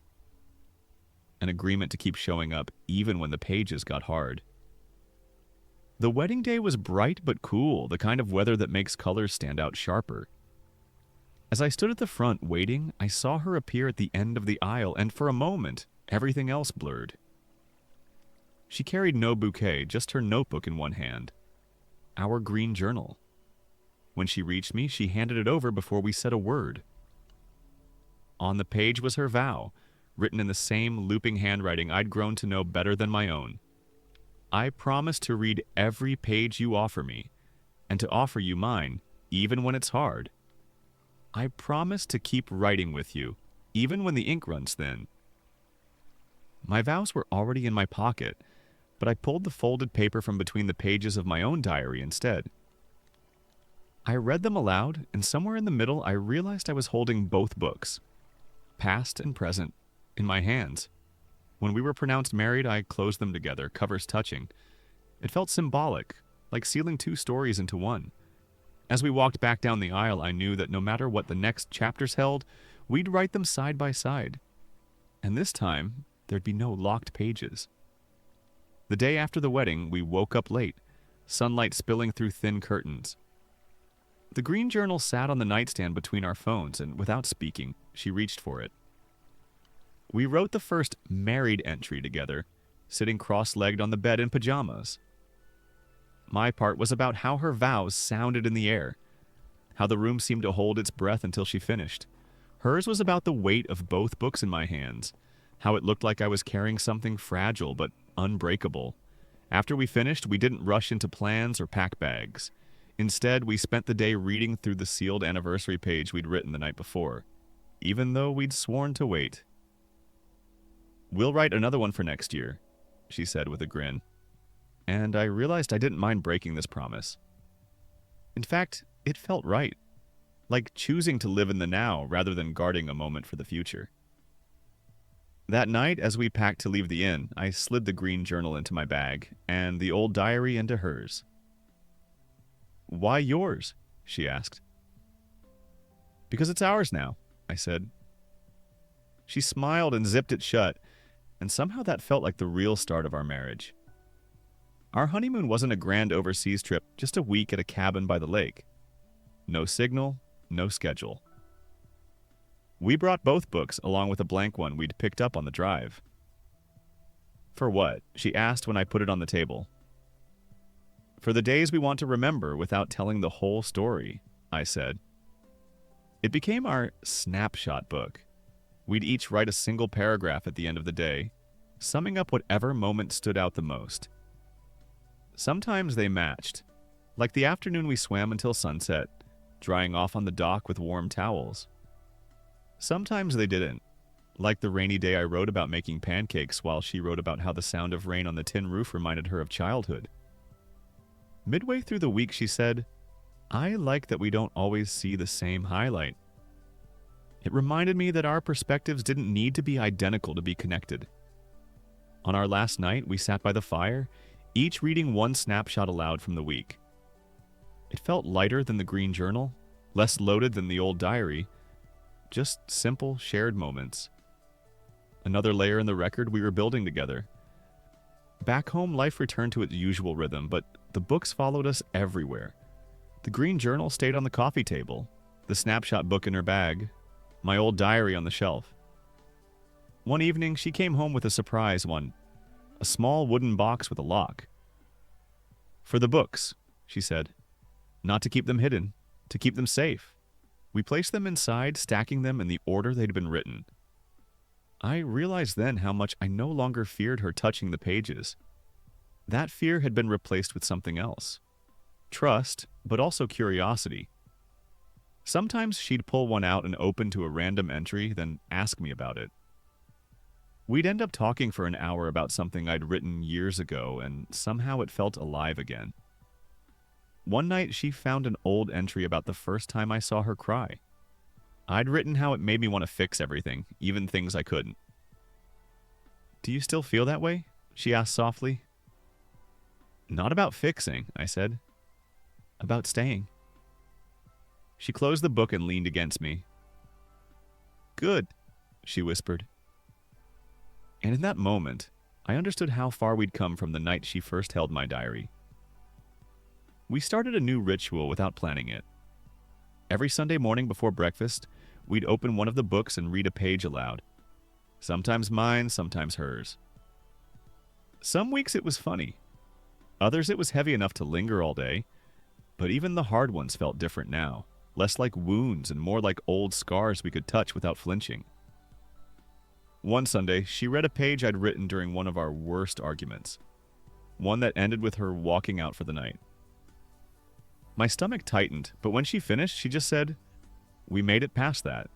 An agreement to keep showing up even when the pages got hard. The wedding day was bright but cool, the kind of weather that makes colors stand out sharper. As I stood at the front waiting, I saw her appear at the end of the aisle, and for a moment, everything else blurred. She carried no bouquet, just her notebook in one hand. Our green journal. When she reached me, she handed it over before we said a word. On the page was her vow, written in the same looping handwriting I'd grown to know better than my own. I promise to read every page you offer me, and to offer you mine, even when it's hard. I promise to keep writing with you, even when the ink runs thin. My vows were already in my pocket, but I pulled the folded paper from between the pages of my own diary instead. I read them aloud, and somewhere in the middle I realized I was holding both books, past and present, in my hands. When we were pronounced married, I closed them together, covers touching. It felt symbolic, like sealing two stories into one. As we walked back down the aisle, I knew that no matter what the next chapters held, we'd write them side by side. And this time, there'd be no locked pages. The day after the wedding, we woke up late, sunlight spilling through thin curtains. The green journal sat on the nightstand between our phones, and without speaking, she reached for it. We wrote the first married entry together, sitting cross-legged on the bed in pajamas. My part was about how her vows sounded in the air, how the room seemed to hold its breath until she finished. Hers was about the weight of both books in my hands, how it looked like I was carrying something fragile but unbreakable. After we finished, we didn't rush into plans or pack bags. Instead, we spent the day reading through the sealed anniversary page we'd written the night before, even though we'd sworn to wait. We'll write another one for next year, she said with a grin. And I realized I didn't mind breaking this promise. In fact, it felt right, like choosing to live in the now rather than guarding a moment for the future. That night, as we packed to leave the inn, I slid the green journal into my bag and the old diary into hers. Why yours? She asked. Because it's ours now, I said. She smiled and zipped it shut, and somehow that felt like the real start of our marriage. Our honeymoon wasn't a grand overseas trip, just a week at a cabin by the lake. No signal, no schedule. We brought both books along with a blank one we'd picked up on the drive. For what? She asked when I put it on the table. For the days we want to remember without telling the whole story, I said. It became our snapshot book. We'd each write a single paragraph at the end of the day, summing up whatever moment stood out the most. Sometimes they matched, like the afternoon we swam until sunset, drying off on the dock with warm towels. Sometimes they didn't, like the rainy day I wrote about making pancakes while she wrote about how the sound of rain on the tin roof reminded her of childhood. Midway through the week, she said, I like that we don't always see the same highlight. It reminded me that our perspectives didn't need to be identical to be connected. On our last night, we sat by the fire, each reading one snapshot aloud from the week. It felt lighter than the green journal, less loaded than the old diary, just simple, shared moments. Another layer in the record we were building together. Back home, life returned to its usual rhythm, but the books followed us everywhere. The green journal stayed on the coffee table, the snapshot book in her bag, my old diary on the shelf. One evening, she came home with a surprise one, a small wooden box with a lock. For the books, she said. Not to keep them hidden, to keep them safe. We placed them inside, stacking them in the order they'd been written. I realized then how much I no longer feared her touching the pages. That fear had been replaced with something else. Trust, but also curiosity. Sometimes she'd pull one out and open to a random entry, then ask me about it. We'd end up talking for an hour about something I'd written years ago, and somehow it felt alive again. One night, she found an old entry about the first time I saw her cry. I'd written how it made me want to fix everything, even things I couldn't. Do you still feel that way? She asked softly. Not about fixing, I said. About staying. She closed the book and leaned against me. Good, she whispered. And in that moment, I understood how far we'd come from the night she first held my diary. We started a new ritual without planning it. Every Sunday morning before breakfast, we'd open one of the books and read a page aloud. Sometimes mine, sometimes hers. Some weeks it was funny. Others it was heavy enough to linger all day. But even the hard ones felt different now, less like wounds and more like old scars we could touch without flinching. One Sunday, she read a page I'd written during one of our worst arguments. One that ended with her walking out for the night. My stomach tightened, but when she finished, she just said, "We made it past that."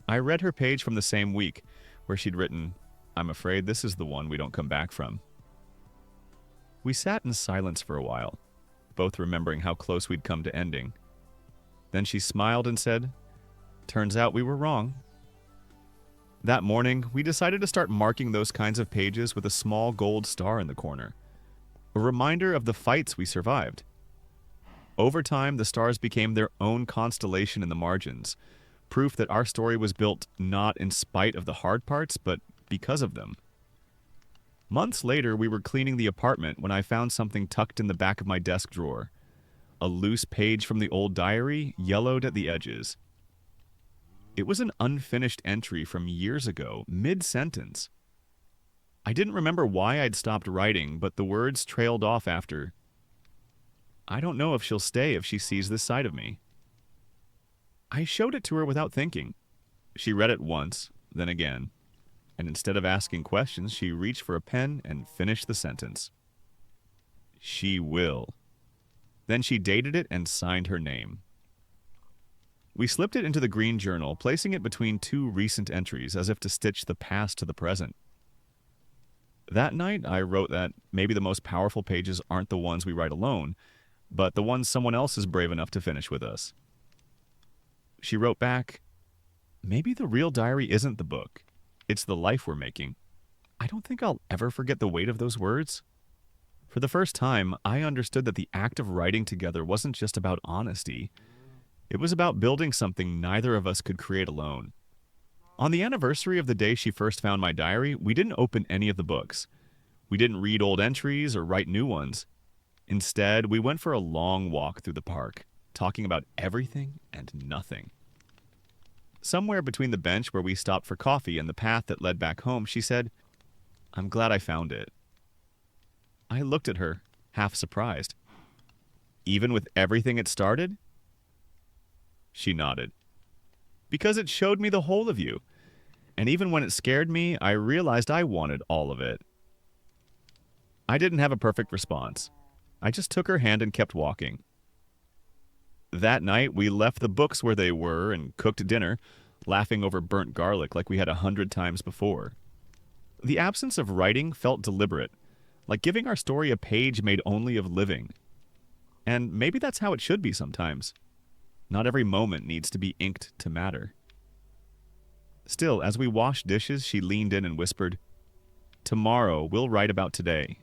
I read her page from the same week, where she'd written, "I'm afraid this is the one we don't come back from." We sat in silence for a while, both remembering how close we'd come to ending. Then she smiled and said, "Turns out we were wrong." That morning, we decided to start marking those kinds of pages with a small gold star in the corner, a reminder of the fights we survived. Over time, the stars became their own constellation in the margins, proof that our story was built not in spite of the hard parts, but because of them. Months later, we were cleaning the apartment when I found something tucked in the back of my desk drawer. A loose page from the old diary, yellowed at the edges. It was an unfinished entry from years ago, mid-sentence. I didn't remember why I'd stopped writing, but the words trailed off after, "I don't know if she'll stay if she sees this side of me." I showed it to her without thinking. She read it once, then again, and instead of asking questions, she reached for a pen and finished the sentence. "She will." Then she dated it and signed her name. We slipped it into the green journal, placing it between two recent entries as if to stitch the past to the present. That night, I wrote that maybe the most powerful pages aren't the ones we write alone, but the ones someone else is brave enough to finish with us. She wrote back, "Maybe the real diary isn't the book. It's the life we're making." I don't think I'll ever forget the weight of those words. For the first time, I understood that the act of writing together wasn't just about honesty. It was about building something neither of us could create alone. On the anniversary of the day she first found my diary, we didn't open any of the books. We didn't read old entries or write new ones. Instead, we went for a long walk through the park, talking about everything and nothing. Somewhere between the bench where we stopped for coffee and the path that led back home, she said, "I'm glad I found it." I looked at her, half surprised. "Even with everything it started?" She nodded. "Because it showed me the whole of you. And even when it scared me, I realized I wanted all of it." I didn't have a perfect response. I just took her hand and kept walking. That night, we left the books where they were and cooked dinner, laughing over burnt garlic like we had 100 times before. The absence of writing felt deliberate, like giving our story a page made only of living. And maybe that's how it should be sometimes. Not every moment needs to be inked to matter. Still, as we washed dishes, she leaned in and whispered, "Tomorrow, we'll write about today."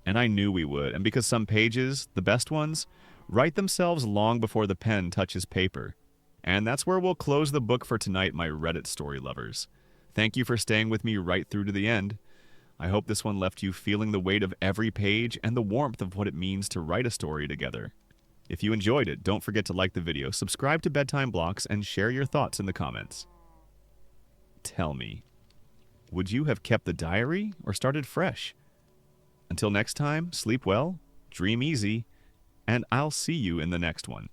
And I knew we would, and because some pages, the best ones, write themselves long before the pen touches paper. And that's where we'll close the book for tonight, my Reddit story lovers. Thank you for staying with me right through to the end. I hope this one left you feeling the weight of every page and the warmth of what it means to write a story together. If you enjoyed it, don't forget to like the video, subscribe to Bedtime Blocks, and share your thoughts in the comments. Tell me, would you have kept the diary or started fresh? Until next time, sleep well, dream easy, and I'll see you in the next one.